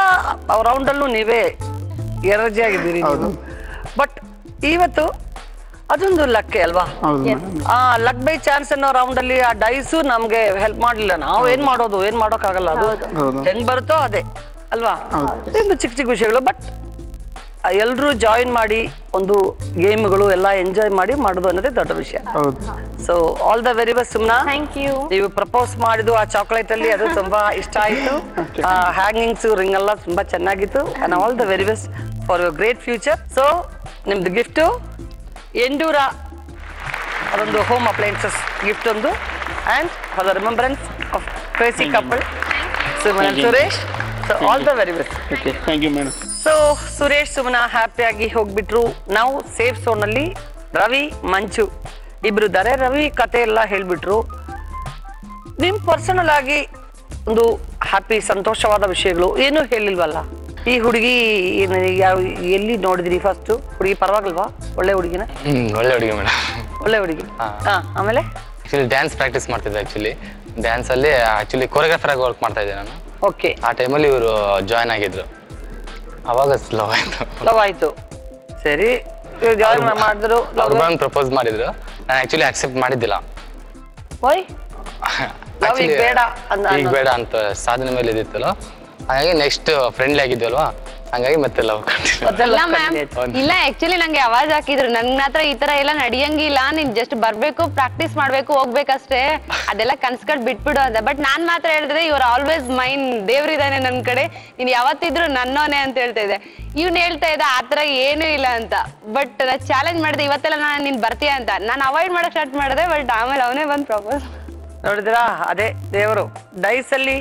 ರೌಂಡಲ್ಲೂ ನೀವೇ ಎನರ್ಜಿ ಆಗಿದ್ದೀರಿ ನೀವು. ಬಟ್ ಇವತ್ತು ಅದೊಂದು ಲಕ್ಕೆ ಅಲ್ವಾ? ಆ ಲಕ್ ಬೈ ಚಾನ್ಸ್ ಅನ್ನೋ ರೌಂಡ್ ಅಲ್ಲಿ ಆ ಡೈಸು ನಮ್ಗೆ ಹೆಲ್ಪ್ ಮಾಡ್ಲಿಲ್ಲ. ನಾವು ಏನ್ ಮಾಡೋಕ್ಕಾಗಲ್ಲ, ಅದು ಹೆಂಗ್ ಬರುತ್ತೋ ಅದೇ ಅಲ್ವಾ? ಚಿಕ್ಕ ಚಿಕ್ಕ ವಿಷಯಗಳು. ಬಟ್ ಎಲ್ರೂ ಜಾಯಿನ್ ಮಾಡಿ ಒಂದು ಗೇಮ್ಗಳು ಎಲ್ಲ ಎಂಜಾಯ್ ಮಾಡಿ ಮಾಡೋದು ಅನ್ನೋದೇ ದೊಡ್ಡ ವಿಷಯ. So all the very best Sumna. Thank you. ನೀವು ಪ್ರಪೋಸ್ ಮಾಡಿದ್ದು ಆ ಚಾಕ್ಲೇಟ್ ಅಲ್ಲಿ ಅದು ತುಂಬಾ ಇಷ್ಟ ಆಯ್ತು. ಹ್ಯಾಂಗಿಂಗ್ಸ್ ರಿಂಗ್ ಎಲ್ಲ ತುಂಬಾ ಚೆನ್ನಾಗಿತ್ತು. And all the very best for your great future. So ನಿಮ್ದು ಗಿಫ್ಟ್ ಎಂಡೂರ ಅದೊಂದು ಹೋಮ್ ಅಪ್ಲೈನ್ಸಸ್ ಗಿಫ್ಟ್ ಒಂದು, and for the remembrance of crazy couple Suman and Suresh. So all the very best. Thank you madam. So Suresh Suman ಹ್ಯಾಪಿಯಾಗಿ ಹೋಗ್ಬಿಟ್ರು. ನಾವು safe zone ಅಲ್ಲಿ ರವಿ ಮಂಜು ಇಬ್ರು ಇದ್ದಾರೆ. ರವಿ ಕತೆ ಎಲ್ಲ ಹೇಳ್ಬಿಟ್ರು. ನಿಮ್ ಪರ್ಸನಲ್ ಆಗಿ ಒಂದು ಹ್ಯಾಪಿ ಸಂತೋಷವಾದ ವಿಷಯಗಳು ಏನೂ ಹೇಳಿಲ್ವಲ್ಲ? ಈ ಹುಡುಗಿ ಯಾವ ಎಲ್ಲಿ ನೋಡಿದ್ರಿ ಫಸ್ಟ್? ಹುಡುಗಿ ಪರವಾಗಿಲ್ವಾ? ಒಳ್ಳೆ ಹುಡುಗಿನ? ಒಳ್ಳೆ ಹುಡುಗಿ ಮೇಡಮ್. ಒಳ್ಳೆ ಹುಡುಗಿ. ಆಮೇಲೆ ಆಕ್ಚುಲಿ ಡ್ಯಾನ್ಸ್ ಪ್ರಾಕ್ಟೀಸ್ ಮಾಡ್ತಿದ್ದೆ. ಡ್ಯಾನ್ಸ್ ಅಲ್ಲಿ ಆಕ್ಚುಲಿ ಕೊರಿಯೋಗ್ರಾಫರ್ ಆಗಿ ವರ್ಕ್ ಮಾಡ್ತಾ ಇದ್ದೆ ನಾನು. ಓಕೆ, ಆ ಟೈಮಲ್ಲಿ ಇವರು ಜಾಯ್ನ್ ಆಗಿದ್ರು. ಅವಾಗ ಲವ್ ಆಯ್ತು. ಲವ್ ಆಯ್ತು, ಸರಿ. ಜಾಯಿನ್ ಮಾಡಿದ್ರು, ಅವ್ರು ಬಂದು ಪ್ರಪೋಸ್ ಮಾಡಿದ್ರು, ನಾನು ಆಕ್ಚುಲಿ ಅಕ್ಸೆಪ್ಟ್ ಮಾಡಿದ್ದಿಲ್ಲ. ವೈ ಲವ್ ಈಗ ಬೇಡ ಈಗ ಬೇಡ ಅಂತ ಸಾಧನೆ ಮೇಲೆ ಇದಿತ್ತಲ್ಲ, ಹಾಗಾಗಿ ನೆಕ್ಸ್ಟ್ ಫ್ರೆಂಡ್ಲಿ ಆಗಿದ್ವಲ್ವಾ, ಹಂಗಾಗಿ ಮತ್ತೆ ಲವ್ ಇಲ್ಲ ಮ್ಯಾಮ್, ಇಲ್ಲ ಆಕ್ಚುಲಿ ನಂಗೆ ಅವಾಜ್ ಹಾಕಿದ್ರು, ನನ್ನ ಹತ್ರ ಈ ತರ ಎಲ್ಲ ನಡೆಯಂಗಿಲ್ಲ, ನೀನ್ ಜಸ್ಟ್ ಬರ್ಬೇಕು, ಪ್ರಾಕ್ಟೀಸ್ ಮಾಡ್ಬೇಕು, ಹೋಗ್ಬೇಕಷ್ಟೇ, ಅದೆಲ್ಲ ಕನ್ಸ್ಕೊಂಡ್ ಬಿಟ್ಬಿಡು ಅಂತ. ಬಟ್ ನಾನ್ ಮಾತ್ರ ಹೇಳಿದ್ರೆ ಇವ್ರ ಆಲ್ವೇಸ್ ಮೈನ್, ದೇವ್ರಿದಾನೆ ನನ್ ಕಡೆ, ನೀನ್ ಯಾವತ್ತಿದ್ರು ನನ್ನೋನೆ ಅಂತ ಹೇಳ್ತಾ ಇದ್ದೆ. ಇವ್ನ್ ಹೇಳ್ತಾ ಇದ್ದ ಆತರ ಏನೂ ಇಲ್ಲ ಅಂತ. ಬಟ್ ಚಾಲೆಂಜ್ ಮಾಡಿದೆ, ಇವತ್ತೆಲ್ಲ ನಾನು ನೀನ್ ಬರ್ತೀಯ ಅಂತ. ನಾನು ಅವಾಯ್ಡ್ ಮಾಡಕ್ ಸ್ಟಾರ್ಟ್ ಮಾಡಿದೆ, ಬಟ್ ಆಮೇಲೆ ಅವನೇ ಬಂದ್ ಪ್ರಪೋಸ್. ನೋಡಿದ್ರಾ, ಅದೇ ದೇವರು ಡೈಸ್ ಅಲ್ಲಿ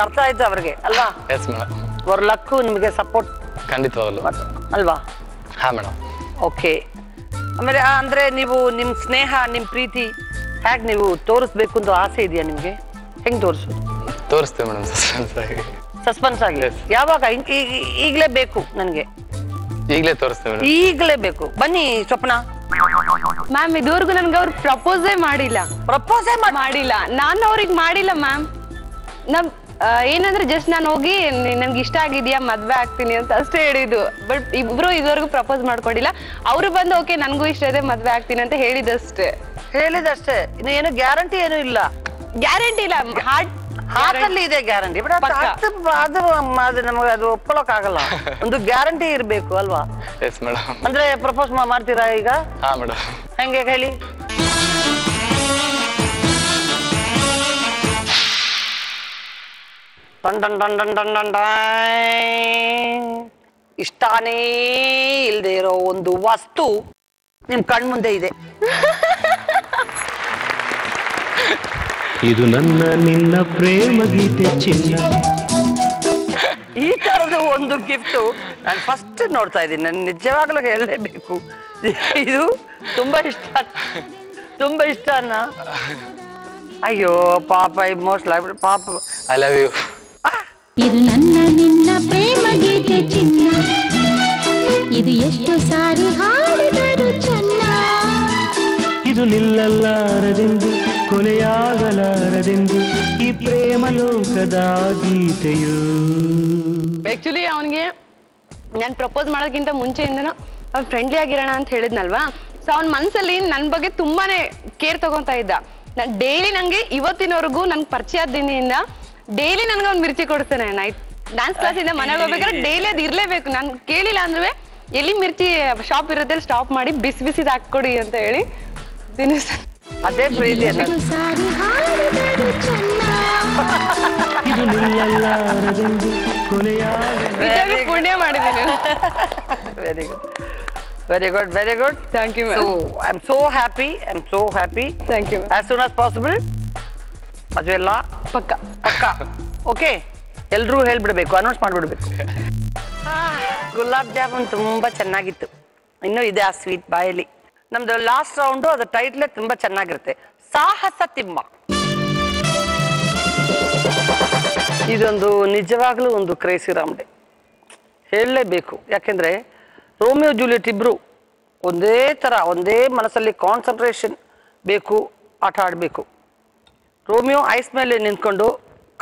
ಅರ್ಥ ಆಯ್ತು ಅವ್ರಿಗೆ ಅಲ್ವಾ? Yes madam. ಅವ್ರ ಲಕ್ಕು ನಿಮಗೆ ಸಪೋರ್ಟ್ ಖಂಡಿತವಾಗ್ಲು ಅಲ್ವಾ? ಹಾ ಮೇಡಮ್. ಓಕೆ. ಆಮೇಲೆ ಅಂದ್ರೆ ನೀವು ನಿಮ್ ಸ್ನೇಹ, ನಿಮ್ ಪ್ರೀತಿ ಹೇಗ್ ನೀವು ತೋರಿಸ್ಬೇಕು ಅಂತ ಆಸೆ ಇದೆಯಾ ನಿಮ್ಗೆ? ಹೆಂಗ್ ತೋರಿಸೋದು? ತೋರಿಸ್ತೇವೆ ಮೇಡಮ್, ಸಸ್ಪೆನ್ಸ್ ಆಗಿ. ಯಾವಾಗ? ಈಗ್ಲೇ ಬೇಕು ನನ್ಗೆ, ಈಗಲೇ ತೋರಿಸ್ತೇವೆ, ಈಗ್ಲೇ ಬೇಕು. ಬನ್ನಿ ಸ್ವಪ್ನ. ಮ್ಯಾಮ್ ಇದುವರೆಗೂ ನನ್ಗೆ ಅವ್ರು ಪ್ರಪೋಸೇ ಮಾಡಿಲ್ಲ. ಪ್ರಪೋಸೇ ಮಾಡಿಲ್ಲ, ನಾನು ಅವ್ರಿಗೆ ಮಾಡಿಲ್ಲ ಮ್ಯಾಮ್. ನಮ್ ಏನಂದ್ರೆ ಜಸ್ಟ್ ನಾನು ಹೋಗಿ ನನ್ಗೆ ಇಷ್ಟ ಆಗಿದ್ಯಾ, ಮದ್ವೆ ಆಗ್ತೀನಿ ಅಂತ ಅಷ್ಟೇ ಹೇಳಿದ್ದು. ಬಟ್ ಇಬ್ರು ಇದುವರೆಗೂ ಪ್ರಪೋಸ್ ಮಾಡ್ಕೊಂಡಿಲ್ಲ. ಅವ್ರು ಬಂದು ಓಕೆ ನನ್ಗೂ ಇಷ್ಟ ಇದೆ, ಮದ್ವೆ ಆಗ್ತೀನಿ ಅಂತ ಹೇಳಿದಷ್ಟೇ. ಇನ್ನು ಏನು ಗ್ಯಾರಂಟಿ ಏನು ಇಲ್ಲ. ಗ್ಯಾರಂಟಿ ಇಲ್ಲ, ಹಾರ್ಟಲ್ಲಿ ಇದೆ ಗ್ಯಾರಂಟಿ. ಬಟ್ ಅದು ನಮಗೆ ಅದು ಒಪ್ಕೊಳಕ್ ಆಗಲ್ಲ. ಒಂದು ಗ್ಯಾರಂಟಿ ಇರ್ಬೇಕು ಅಲ್ವಾ? Yes madam. ಅಂದ್ರೆ ಪ್ರಪೋಸ್ ಮಾಡ್ತೀರಾ ಈಗ? ಹಾ ಮೇಡಮ್. ಹೆಂಗೆ ಹೇಳಿ? ಇಷ್ಟಾನೇ ಇಲ್ದೇ ಇರೋ ಒಂದು ವಸ್ತು ನಿಮ್ ಕಣ್ಮುಂದೆ ಇದೆ. ಇದು ನನ್ನ ನಿನ್ನ ಪ್ರೇಮ ಗೀತೆ ಚಿನ್ನ. ಈ ತರದ ಒಂದು ಗಿಫ್ಟ್ ನಾನು ಫಸ್ಟ್ ನೋಡ್ತಾ ಇದ್ದೀನಿ. ನಾನು ನಿಜವಾಗ್ಲೂ ಹೇಳಲೇಬೇಕು, ಇದು ತುಂಬಾ ಇಷ್ಟ ಅನ್ನ. ಅಯ್ಯೋ ಪಾಪ, ಇಮೋಷನಲ್ ಆಗ್ಬಿಟ್ಟು ಪಾಪ. I love you. ಇದು ನನ್ನ ನಿನ್ನ ಪ್ರೇಮ ಗೀತೆ ಚಿನ್ನ, ಇದು ಎಷ್ಟು ಸಾರಿ ಹಾಡಿದರು ಚೆನ್ನ. ಇದು ನಿಲ್ಲಲಾರದೆಂದು, ಕೊನೆಯಾಗಲಾರದೆಂದು ಈ ಪ್ರೇಮ ಲೋಕದ ಗೀತೆಯು. ಆಕ್ಚುಲಿ ಅವನಿಗೆ ನಾನು ಪ್ರಪೋಸ್ ಮಾಡೋದಕ್ಕಿಂತ ಮುಂಚೆಯಿಂದನೂ ಅವ್ನು ಫ್ರೆಂಡ್ಲಿ ಆಗಿರೋಣ ಅಂತ ಹೇಳಿದ್ನಲ್ವಾ. ಸೊ ಅವ್ನ ಮನ್ಸಲ್ಲಿ ನನ್ನ ಬಗ್ಗೆ ತುಂಬಾನೇ ಕೇರ್ ತಗೊಂತಾ ಇದ್ದ. ನಾನು ಡೈಲಿ ನಂಗೆ ಇವತ್ತಿನವರೆಗೂ ನನ್ಗೆ ಪರಿಚಯ ದಿನದಿಂದ ಡೈಲಿ ನನ್ಗೆ ಅವ್ನು ಮಿರ್ಚಿ ಕೊಡ್ತಾನೆ. ನೈಟ್ ಡ್ಯಾನ್ಸ್ ಕ್ಲಾಸಿಂದ ಮನೆಗೆ ಹೋಗ್ಬೇಕಾದ್ರೆ ಡೈಲಿ ಅದು ಇರ್ಲೇಬೇಕು. ನಾನು ಕೇಳಿಲ್ಲ ಅಂದ್ರೆ ಎಲ್ಲಿ ಮಿರ್ಚಿ ಶಾಪ್ ಇರುತ್ತೆ ಸ್ಟಾಪ್ ಮಾಡಿ ಬಿಸಿ ಬಿಸಿದ್ ಹಾಕೊಡಿ ಅಂತ ಹೇಳಿ ತಿನ್ನಿಸ್. ಅದೇ ಪ್ರೀತಿ. ಪುಣ್ಯ ಮಾಡಿದ್ದೀನಿ. Very good, very good, very good. Thank you. I am so happy, thank you. As soon as possible ಮದುವೆ ಎಲ್ಲ ಪಕ್ಕ ಪಕ್ಕ. ಓಕೆ, ಎಲ್ರೂ ಹೇಳ್ಬಿಡ್ಬೇಕು, ಅನೌನ್ಸ್ ಮಾಡ್ಬಿಡ್ಬೇಕು. ಗುಲಾಬ್ ಜಾಮೂನ್ ತುಂಬಾ ಚೆನ್ನಾಗಿತ್ತು. ಇನ್ನೂ ಇದೆ ಆ ಸ್ವೀಟ್ ಬಾಯಲ್ಲಿ. ನಮ್ದು ಲಾಸ್ಟ್ ರೌಂಡು, ಅದು ಟೈಟ್ಲೇ ತುಂಬಾ ಚೆನ್ನಾಗಿರುತ್ತೆ, ಸಾಹಸ ತಿಮ್ಮ. ಇದೊಂದು ನಿಜವಾಗ್ಲೂ ಒಂದು ಕ್ರೇಸಿ ರಾಮ್ಡೆ ಹೇಳಲೇಬೇಕು. ಯಾಕೆಂದ್ರೆ ರೋಮಿಯೋ ಜೂಲಿಯಟ್ ಇಬ್ರು ಒಂದೇ ಥರ, ಒಂದೇ ಮನಸ್ಸಲ್ಲಿ ಕಾನ್ಸಂಟ್ರೇಷನ್ ಬೇಕು, ಆಟ ಆಡಬೇಕು. ರೋಮಿಯೋ ಐಸ್ ಮೇಲೆ ನಿಂತ್ಕೊಂಡು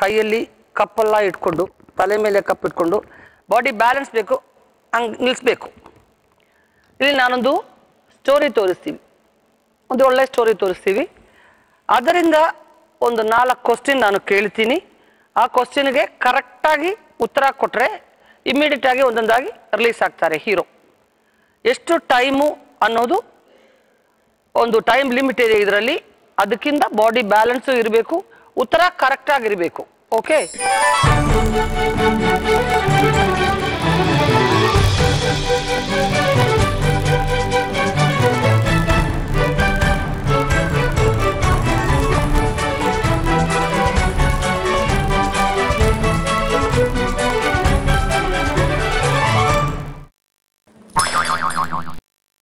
ಕೈಯಲ್ಲಿ ಕಪ್ಪೆಲ್ಲ ಇಟ್ಕೊಂಡು, ತಲೆ ಮೇಲೆ ಕಪ್ ಇಟ್ಕೊಂಡು, ಬಾಡಿ ಬ್ಯಾಲೆನ್ಸ್ ಬೇಕು, ಹಂಗೆ ನಿಲ್ಲಿಸ್ಬೇಕು. ಇಲ್ಲಿ ನಾನೊಂದು ಸ್ಟೋರಿ ತೋರಿಸ್ತೀವಿ, ಒಂದು ಒಳ್ಳೆ ಸ್ಟೋರಿ ತೋರಿಸ್ತೀವಿ. ಅದರಿಂದ ಒಂದು 4 ಕ್ವಶ್ಚನ್ ನಾನು ಕೇಳ್ತೀನಿ. ಆ ಕ್ವಶ್ಚನ್ಗೆ ಕರೆಕ್ಟಾಗಿ ಉತ್ತರ ಕೊಟ್ಟರೆ ಇಮ್ಮಿಡಿಯೇಟ್ ಆಗಿ ಒಂದೊಂದಾಗಿ ರಿಲೀಸ್ ಆಗ್ತಾರೆ ಹೀರೋ. ಎಷ್ಟು ಟೈಮು ಅನ್ನೋದು ಒಂದು ಟೈಮ್ ಲಿಮಿಟ್ ಇದೆ ಇದರಲ್ಲಿ. ಅದಕ್ಕಿಂತ ಬಾಡಿ ಬ್ಯಾಲೆನ್ಸು ಇರಬೇಕು, ಉತ್ತರ ಕರೆಕ್ಟಾಗಿರಬೇಕು. ಓಕೆ,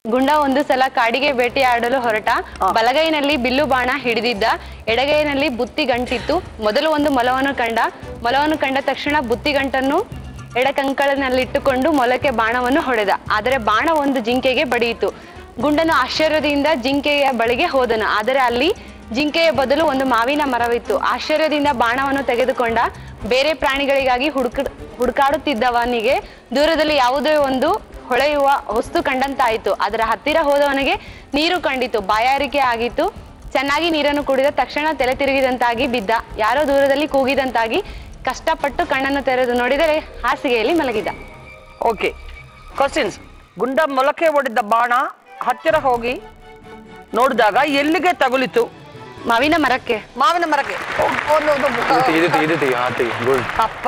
ಗುಂಡ ಒಂದು ಸಲ ಕಾಡಿಗೆ ಬೇಟೆಯಾಡಲು ಹೊರಟ. ಬಲಗೈನಲ್ಲಿ ಬಿಲ್ಲು ಬಾಣ ಹಿಡಿದಿದ್ದ, ಎಡಗೈನಲ್ಲಿ ಬುತ್ತಿ ಗಂಟಿತ್ತು. ಮೊದಲು ಒಂದು ಮೊಲವನ್ನು ಕಂಡ. ಮೊಲವನ್ನು ಕಂಡ ತಕ್ಷಣ ಬುತ್ತಿ ಗಂಟನ್ನು ಎಡಕಂಕಳನಲ್ಲಿಟ್ಟುಕೊಂಡು ಮೊಲಕ್ಕೆ ಬಾಣವನ್ನು ಹೊಡೆದ. ಆದರೆ ಬಾಣ ಒಂದು ಜಿಂಕೆಗೆ ಬಡಿಯಿತು. ಗುಂಡನು ಆಶ್ಚರ್ಯದಿಂದ ಜಿಂಕೆಯ ಬಳಿಗೆ ಹೋದನು. ಆದರೆ ಅಲ್ಲಿ ಜಿಂಕೆಯ ಬದಲು ಒಂದು ಮಾವಿನ ಮರವಿತ್ತು. ಆಶ್ಚರ್ಯದಿಂದ ಬಾಣವನ್ನು ತೆಗೆದುಕೊಂಡ. ಬೇರೆ ಪ್ರಾಣಿಗಳಿಗಾಗಿ ಹುಡುಕಾಡುತ್ತಿದ್ದವನಿಗೆ ದೂರದಲ್ಲಿ ಯಾವುದೇ ಒಂದು ಹೊಳೆಯುವ ವಸ್ತು ಕಂಡಂತಾಯಿತು. ಅದರ ಹತ್ತಿರ ಹೋದವನಿಗೆ ನೀರು ಕಂಡಿತು, ಬಾಯಾರಿಕೆ ಆಗಿತ್ತು. ಚೆನ್ನಾಗಿ ನೀರನ್ನು ಕುಡಿದ ತಕ್ಷಣ ತಲೆ ತಿರುಗಿದಂತಾಗಿ ಬಿದ್ದ. ಯಾರೋ ದೂರದಲ್ಲಿ ಕೂಗಿದಂತಾಗಿ ಕಷ್ಟಪಟ್ಟು ಕಣ್ಣನ್ನು ತೆರೆದು ನೋಡಿದರೆ ಹಾಸಿಗೆಯಲ್ಲಿ ಮಲಗಿದ. Okay, questions. ಗುಂಡ ಮೊಲಕೆ ಒಡೆದ ಬಾಣ ಹತ್ತಿರ ಹೋಗಿ ನೋಡಿದಾಗ ಎಲ್ಲಿಗೆ ತಗುಲಿತು? ಮಾವಿನ ಮರಕ್ಕೆ. ಮಾವಿನ ಮರಕ್ಕೆ. ಅಪ್ಪ,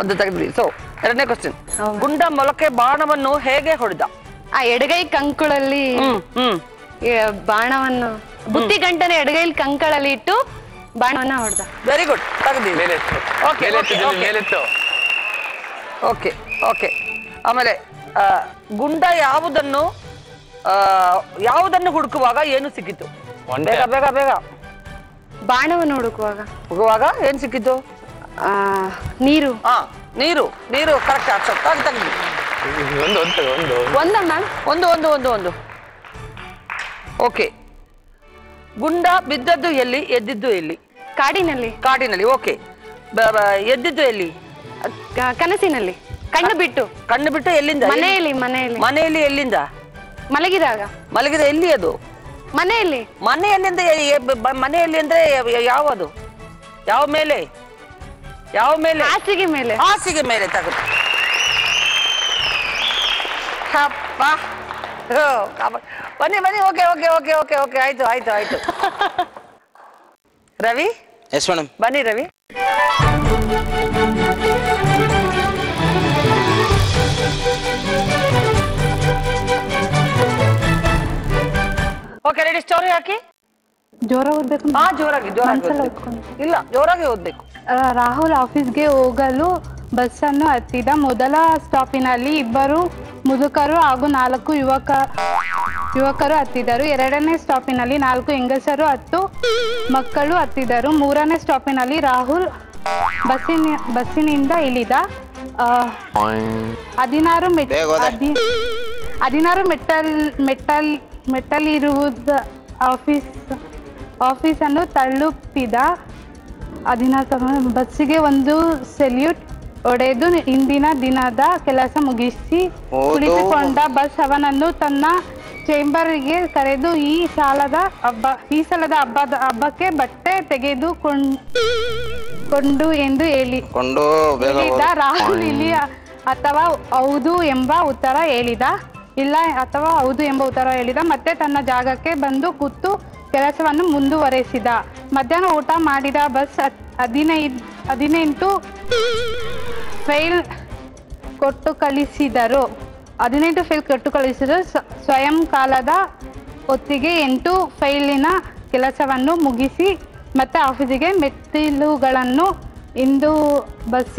ಒಂದು ತೆಗೆದ್ಬಿಡಿ. ಸೊ ಎರಡನೇ ಕ್ವಶನ್. ಗುಂಡ ಮೊಲಕೆ ಬಾಣವನ್ನು ಹೇಗೆ ಹೊಡೆದ? ಆ ಎಡಗೈ ಕಂಕುಳಲ್ಲಿ ಬಾಣವನ್ನು ಬುತ್ತಿ ಗಂಟನೆ ಎಡಗೈಲಿ ಕಂಕಳಲ್ಲಿ ಇಟ್ಟು ಬಾಣವನ್ನ ಹೊಡೆದ. ವೆರಿ ಗುಡ್, ತೆಗೆದಿಲ್ಲ. Okay okay. ಆಮೇಲೆ ಗುಂಡ ಯಾವುದನ್ನು ಹುಡುಕುವಾಗ ಏನು ಸಿಕ್ಕಿತು? ಬೇಗ ಬೇಗ ಬೇಗ. ಬಾಣವನ್ನು ಹುಡುಕುವಾಗ ಏನ್ ಸಿಕ್ಕಿತು? ನೀರು. ನೀರು. ನೀರು ಕರೆಕ್ಟ್. ತೆಗ್ದು ಒಂದು. ಓಕೆ. ಗುಂಡ ಬಿದ್ದದ್ದು ಎಲ್ಲಿ, ಎದ್ದಿದ್ದು ಎಲ್ಲಿ? ಕಾಡಿನಲ್ಲಿ. ಓಕೆ. ಎದ್ದಿದ್ದು ಎಲ್ಲಿ? ಕನಸಿನಲ್ಲಿ. ಕಣ್ಣು ಬಿಟ್ಟು ಎಲ್ಲಿಂದ? ಮನೆಯಲ್ಲಿ. ಎಲ್ಲಿಂದ? ಮಲಗಿದ ಎಲ್ಲಿ ಅದು? ಮನೆಯಲ್ಲಿ ಅಂದ್ರೆ ಯಾವುದು? ಯಾವ ಮೇಲೆ? ಹಾಸಿಗೆ ಮೇಲೆ ತಗದು. ಬನ್ನಿ. ಓಕೆ. ಆಯ್ತು. ರವಿ. Yes madam. ಬನ್ನಿ ರವಿ. Okay, ready? ಸ್ಟೋರಿ ಹಾಕಿ. ಜೋರ ಓದ್ಬೇಕು? ಜೋರಾಗಿ. ಇಲ್ಲ, ಜೋರಾಗಿ ಓದ್ಬೇಕು. ರಾಹುಲ್ ಆಫೀಸ್ಗೆ ಹೋಗಲು ಬಸ್ ಅನ್ನು ಹತ್ತಿದ. ಮೊದಲ ಸ್ಟಾಪಿನಲ್ಲಿ 2 ಮುದುಕರು ಹಾಗೂ 4 ಯುವಕರು ಹತ್ತಿದರು. 2ನೇ ಸ್ಟಾಪಿನಲ್ಲಿ 4 ಹೆಂಗಸರು 10 ಮಕ್ಕಳು ಹತ್ತಿದರು. 3ನೇ ಸ್ಟಾಪಿನಲ್ಲಿ ರಾಹುಲ್ ಬಸ್ಸಿನಿಂದ ಇಳಿದ. 16 ಮೆಟ್ಟಲಿರುವುದ ಆಫೀಸನ್ನು ತಲುಪಿದ. 16 ಬಸ್ಸಿಗೆ ಒಂದು ಸೆಲ್ಯೂಟ್ ಹೊಡೆದು ಹಿಂದಿನ ದಿನದ ಕೆಲಸ ಮುಗಿಸಿ ಕುಳಿತುಕೊಂಡ. ಬಸ್ ಅವನನ್ನು ತನ್ನ ಚೇಂಬರ್ಗೆ ಕರೆದು ಈ ಸಲದ ಹಬ್ಬಕ್ಕೆ ಬಟ್ಟೆ ತೆಗೆದುಕೊಂಡು ಎಂದು ಹೇಳಿದ. ರಾಹುಲ್ ಇಲ್ಲಿ ಅಥವಾ ಹೌದು ಎಂಬ ಉತ್ತರ ಹೇಳಿದ. ಮತ್ತೆ ತನ್ನ ಜಾಗಕ್ಕೆ ಬಂದು ಕೂತು ಕೆಲಸವನ್ನು ಮುಂದುವರೆಸಿದ. ಮಧ್ಯಾಹ್ನ ಊಟ ಮಾಡಿದ. ಬಸ್ 18 ಫೈಲ್ ಕೊಟ್ಟು ಕಳಿಸಿದರು. ಸ್ವಯಂಕಾಲದ ಹೊತ್ತಿಗೆ 8 ಫೈಲಿನ ಕೆಲಸವನ್ನು ಮುಗಿಸಿ ಮತ್ತೆ ಆಫೀಸಿಗೆ ಮೆಟ್ಟಿಲುಗಳನ್ನು ಇಂದು ಬಸ್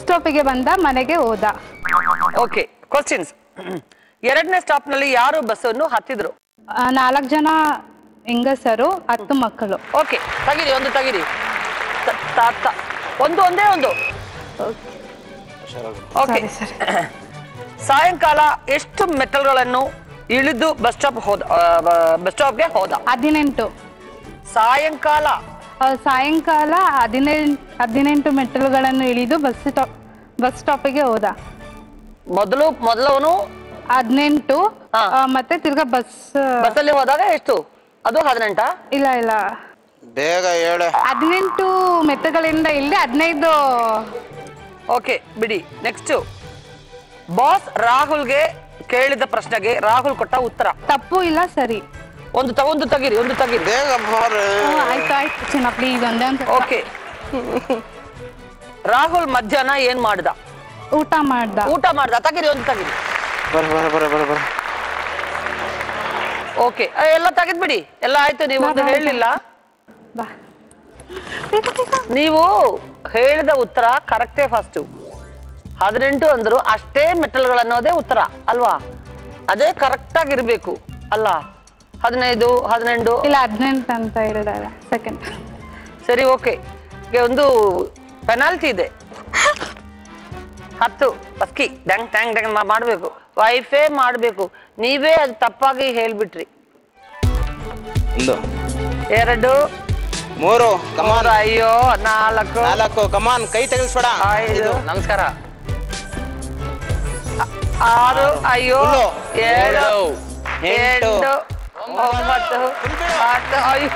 ಸ್ಟಾಪಿಗೆ ಬಂದ. ಮನೆಗೆ ಹೋದ. Okay, questions. 2ನೇ ಸ್ಟಾಪ್ ನಲ್ಲಿ ಯಾರು ಬಸ್ಸನ್ನು ಹತ್ತಿದ್ರು? 4 ಜನ ಹೆಂಗಸರು 10 ಮಕ್ಕಳು. ಓಕೆ, ತೆಗಿರಿ. ಒಂದೇ ಒಂದು. ಓಕೆ. ಸಾಯಂಕಾಲ ಎಷ್ಟು ಮೆಟ್ಟಲುಗಳನ್ನು ಇಳಿದು ಬಸ್ ಸ್ಟಾಪ್ಗೆ ಹೋದ? 18. ಸಾಯಂಕಾಲ 18 ಮೆಟ್ಟಲುಗಳನ್ನು ಇಳಿದು ಬಸ್ ಸ್ಟಾಪಿಗೆ ಹೋದ. ಮೊದಲವನು 18 ಮತ್ತೆ ತಿರ್ಗಾ ಬಸ್ಸಲ್ಲಿ ಹೋದಾಗ ಎಷ್ಟು? ಅದು 18? ಇಲ್ಲ, ಬೇಗ ಹೇಳು. 18 ಮೆಟ್ಟಗಳಿಂದ ಇಲ್ಲಿ 15. ಓಕೆ, ಬಿಡಿ. ನೆಕ್ಸ್ಟ್. ಬಾಸ್ ರಾಹುಲ್ಗೆ ಕೇಳಿದ ಪ್ರಶ್ನೆಗೆ ರಾಹುಲ್ ಕೊಟ್ಟ ಉತ್ತರ ತಪ್ಪು ಇಲ್ಲ ಸರಿ. ಒಂದು ತೆಗಿರಿ. ಬೇಗ ಆಯ್ತು ಚಿನ್ನ ಪ್ಲೀಸ್. ಓಕೆ. ರಾಹುಲ್ ಮಧ್ಯಾಹ್ನ ಏನ್ ಮಾಡ್ದ? ಊಟ ಮಾಡ್ದ. ತೆಗಿರಿ. ಓಕೆ, ಎಲ್ಲ ತೆಗೆದ್ಬಿಡಿ. ಎಲ್ಲ ಆಯ್ತು. ನೀವು ಒಂದು ಹೇಳಲಿಲ್ಲ. ನೀವು ಹೇಳಿದ ಉತ್ತರ ಕರೆಕ್ಟೇ. ಫಸ್ಟ್ 18 ಅಂದ್ರು ಅಷ್ಟೇ ಮೆಟ್ಟಲ್ಗಳನ್ನೋದೇ ಉತ್ತರ ಅಲ್ವಾ? ಅದೇ ಕರೆಕ್ಟ್ ಆಗಿರ್ಬೇಕು ಅಲ್ಲ? 15, 12 ಇಲ್ಲ 18 ಅಂತ ಹೇಳಿದ್ದಾರೆ. ಸೆಕೆಂಡ್. ಸರಿ, ಓಕೆ. ಒಂದು ಪೆನಾಲ್ಟಿ ಇದೆ. 10 ಅಸ್ಕಿ ಡ್ಯಾಂಗ್ ಮಾಡ್ಬೇಕು. ವೈಫೈ ಮಾಡ್ಬೇಕು. ನೀವೇ ಅದು ತಪ್ಪಾಗಿ ಹೇಳ್ಬಿಟ್ರಿ. 2, 3 ಕಮಾನ್. ಅಯ್ಯೋ 4 ಕಮಾನ್, ಕೈ ತಗಿಸ್ಬೇಡ. 5 ನಮಸ್ಕಾರ. 6 ಅಯ್ಯೋ 7 8 9 10 ಅಯ್ಯೋ.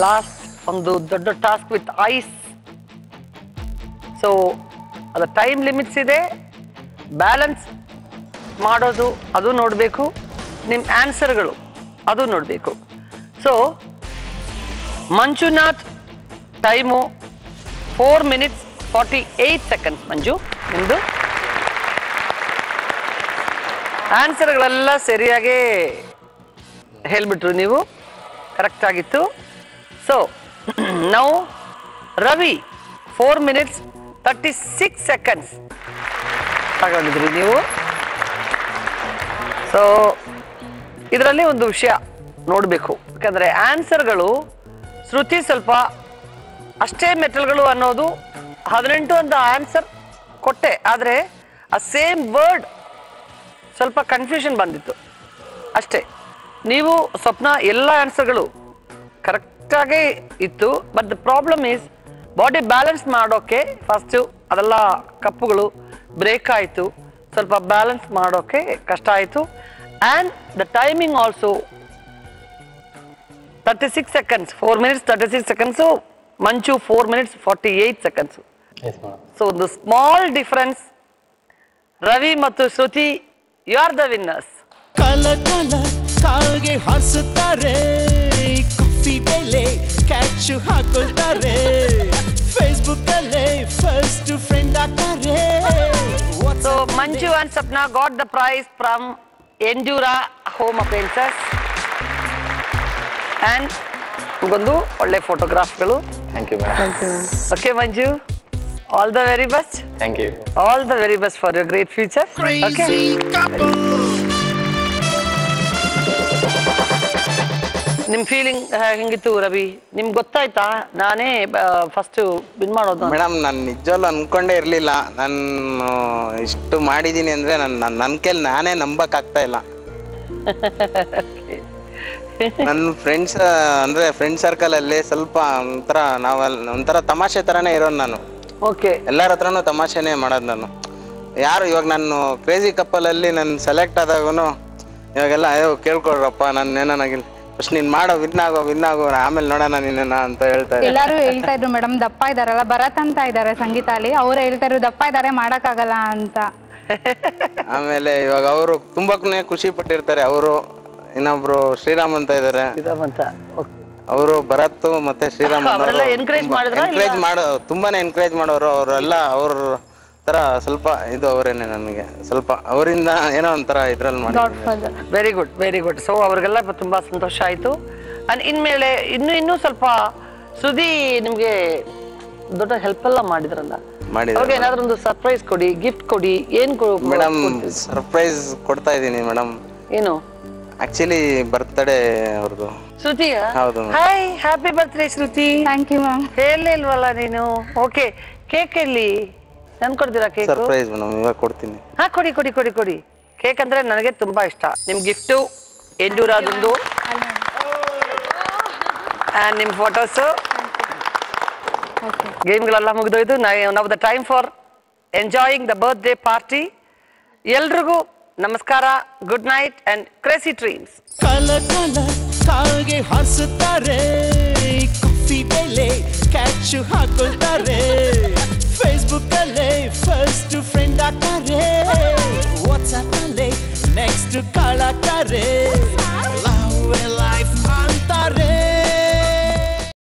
ಲಾಸ್ಟ್ ಒಂದು ದೊಡ್ಡ ಟಾಸ್ಕ್ ವಿತ್ ಐಸ್. ಸೊ ಅದು ಟೈಮ್ ಲಿಮಿಟ್ಸ್ ಇದೆ, ಬ್ಯಾಲೆನ್ಸ್ ಮಾಡೋದು ಅದು ನೋಡಬೇಕು, ನಿಮ್ಮ ಆನ್ಸರ್ಗಳು ಅದು ನೋಡಬೇಕು. So Manjunath time 4 minutes 48 seconds. ಮಂಜು, ನಿಮ್ಮದು ಆನ್ಸರ್ಗಳೆಲ್ಲ ಸರಿಯಾಗೇ ಹೇಳ್ಬಿಟ್ರು ನೀವು, ಕರೆಕ್ಟ್ ಆಗಿತ್ತು. ಸೊ ನಾವು ರವಿ 4 minutes 36 seconds ತಗೊಂಡಿದ್ರಿ ನೀವು. ಸೊ ಇದರಲ್ಲಿ ಒಂದು ವಿಷಯ ನೋಡಬೇಕು, ಯಾಕಂದರೆ ಆನ್ಸರ್ಗಳು ಶ್ರುತಿ ಸ್ವಲ್ಪ ಅಷ್ಟೇ ಮೆಟಲ್ಗಳು ಅನ್ನೋದು 18 ಅಂತ ಆನ್ಸರ್ ಕೊಟ್ಟೆ, ಆದರೆ ಆ ಸೇಮ್ ವರ್ಡ್ ಸ್ವಲ್ಪ ಕನ್ಫ್ಯೂಷನ್ ಬಂದಿತ್ತು ಅಷ್ಟೇ. ನೀವು ಸ್ವಪ್ನ ಎಲ್ಲ ಆನ್ಸರ್ಗಳು ಕರೆಕ್ಟಾಗೇ ಇತ್ತು, but the problem is body balance ಮಾಡೋಕ್ಕೆ ಫಸ್ಟು ಅದೆಲ್ಲ ಕಪ್ಪುಗಳು ಬ್ರೇಕ್ ಆಯಿತು, ಸ್ವಲ್ಪ ಬ್ಯಾಲೆನ್ಸ್ ಮಾಡೋಕ್ಕೆ ಕಷ್ಟ ಆಯಿತು. And the timing also 36 seconds, 4 minutes 36 seconds. Manju 4 minutes 48 seconds. So ಒಂದು ಸ್ಮಾಲ್ ಡಿಫರೆನ್ಸ್. ರವಿ ಮತ್ತು Shruti, you are the winners. ಕಲ ಕಲ ಕಾಲ್ಗೆ ಹಾರಿಸುತ್ತಾರೆ, ಕಾಫಿ ಬೆಲೆ ಕ್ಯಾಚ್ ಹಾಕೊಳ್ತಾರೆ, ಫೇಸ್ಬುಕ್ ಅಲ್ಲೇ ಫಸ್ಟ್ ಫ್ರೆಂಡ್ ಆಗ್ತಾರೆ. So Manju and Sapna got the prize from Endura home appliances. And ಒಂದು ಒಳ್ಳೆ ಫೋಟೋಗ್ರಾಫ್ಗಳು. Thank you madam. Okay Manju, all the very best. Thank you. All the very best for your great future. Okay, ನಿಮ್ಮ feeling ಹೆಂಗಿತ್ತು ರವಿ? ನಿಮ್ಗೆ ಗೊತ್ತಾಯ್ತಾ ನಾನೇ first win ಮಾಡೋದು? Madam, ನಾನು ನಿಜವಲ್ಲೂ ಅನ್ಕೊಂಡೇ ಇರಲಿಲ್ಲ ನಾನು ಇಷ್ಟು ಮಾಡಿದ್ದೀನಿ ಅಂದರೆ ನನ್ನ ಕೈಲಿ ನಾನೇ ನಂಬಕ್ಕಾಗ್ತಾ ಇಲ್ಲ. ನನ್ನ ಫ್ರೆಂಡ್ಸ್ ಅಂದರೆ ಫ್ರೆಂಡ್ ಸರ್ಕಲಲ್ಲಿ ಸ್ವಲ್ಪ ಒಂಥರ ತಮಾಷೆ ಥರನೇ ಇರೋನು ನಾನು. ಓಕೆ, ಎಲ್ಲರ ಹತ್ರನೂ ತಮಾಷೆನೇ ಮಾಡೋದು ನಾನು. ಯಾರು ಇವಾಗ ನಾನು ಕ್ರೇಜಿ ಕಪ್ಪಲಲ್ಲಿ ನಾನು ಸೆಲೆಕ್ಟ್ ಆದಾಗೂ ಇವಾಗೆಲ್ಲ ಅಯ್ಯೋ ಕೇಳ್ಕೊಡ್ರಪ್ಪ, ನಾನು ಏನಾಗಿಲ್ಲ, ಫಸ್ಟ್ ನೀನು ಮಾಡೋ ವಿನ್ ಆಗೋ ಆಮೇಲೆ ನೋಡೋಣ ನಿನ್ನ ಅಂತ ಹೇಳ್ತಾ ಇದ್ದಾರೆ. ಎಲ್ಲರೂ ಹೇಳ್ತಾ ಇದ್ರು ಮೇಡಮ್, ದಪ್ಪ ಇದಾರಲ್ಲ ಭರತ್ ಅಂತ ಇದ್ದಾರೆ ಸಂಗೀತಾಲಿ, ಅವ್ರು ಹೇಳ್ತಾ ಇದ್ರು ದಪ್ಪ ಇದಾರೆ ಮಾಡಕ್ಕಾಗಲ್ಲ ಅಂತ. ಆಮೇಲೆ ಇವಾಗ ಅವರು ತುಂಬಾನೇ ಖುಷಿ ಪಟ್ಟಿರ್ತಾರೆ. ಅವರು ಇನ್ನೊಬ್ರು ಶ್ರೀರಾಮ್ ಅಂತ ಇದಾರೆ, ಅವರು ಭರತ್ ಮತ್ತೆ ಶ್ರೀರಾಮ್ ಎನ್ಕರೇಜ್ ತುಂಬಾನೇ ಎನ್ಕರೇಜ್ ಮಾಡೋರು. ಅವರೆಲ್ಲ ಅವ್ರ ತರ ಸ್ವಲ್ಪ ಇದು ಅವರೇನೆ ನನಗೆ ಸ್ವಲ್ಪ ಅವರಿಂದ ಏನೋ ಒಂಥರ ಇದ್ರಲ್ಲಿ ಮಾಡಿ. Very good, very good. So ಅವ್ರಿಗೆಲ್ಲ ತುಂಬಾ ಸಂತೋಷ ಆಯ್ತು. ಅಂಡ್ ಇನ್ಮೇಲೆ ಇನ್ನೂ ಸ್ವಲ್ಪ ಸುದ್ದಿ ನಿಮ್ಗೆ ದೊಡ್ಡ ಹೆಲ್ಪ್ ಎಲ್ಲ ಮಾಡಿದ್ರಲ್ಲ, ಅವ್ರಿಗೆ ಏನಾದ್ರೂ ಒಂದು ಸರ್ಪ್ರೈಸ್ ಕೊಡಿ, ಗಿಫ್ಟ್ ಕೊಡಿ. ಏನ್ ಮೇಡಮ್? ಸರ್ಪ್ರೈಸ್ ಕೊಡ್ತಾ ಇದೀನಿ ಮೇಡಮ್. ಏನು? ಆಕ್ಚುಲಿ ಬರ್ತ್ಡೇ ಅವ್ರದ್ದು. ಶ್ರುತಿ? ಹೌದು. Hi, happy birthday Shruti. Thank you ma'am. ಹೇಳಿಲ್ವಲ್ಲ ನೀನು? ಓಕೆ, ಕೇಕ್ ಎಲ್ಲಿ ನನ್ ಕೊಡ್ತೀರಾ? ಕೇಕ್ ಸರ್ಪ್ರೈಸ್ ಮೇಡಮ್, ಇವಾಗ ಕೊಡ್ತೀನಿ. ಹಾ, ಕೊಡಿ ಕೊಡಿ ಕೊಡಿ ಕೊಡಿ. ಕೇಕ್ ಅಂದ್ರೆ ನನಗೆ ತುಂಬಾ ಇಷ್ಟ. ನಿಮ್ ಗಿಫ್ಟು ಎಂಡೂರಾದೊಂದು ಆ್ಯಂಡ್ ನಿಮ್ ಫೋಟೋಸು. ಗೇಮ್ಗಳೆಲ್ಲ ಮುಗಿದೋಯ್ತು. ನಾವು the time for enjoying the birthday party. ಎಲ್ರಿಗೂ ನಮಸ್ಕಾರ, good night and crazy dreams. ಕಲ ಕಲ ಕಾಲ್ಗೆ ಹಾರಿಸುತ್ತಾರೆ, ಕಾಫಿ ಬೆಲೆ ಕ್ಯಾಚ್ ಹಾಕೊಳ್ತಾರೆ, ಫೇಸ್ಬುಕ್ ಅಲ್ಲೇ ಫಸ್ಟ್ ಫ್ರೆಂಡ್ ಆಗ್ತಾರೆ, ವಾಟ್ಸ್ಆಪ್ ಅಲ್ಲೇ ನೆಕ್ಸ್ಟ್ ಕಾಳಾಗ್ತಾರೆ.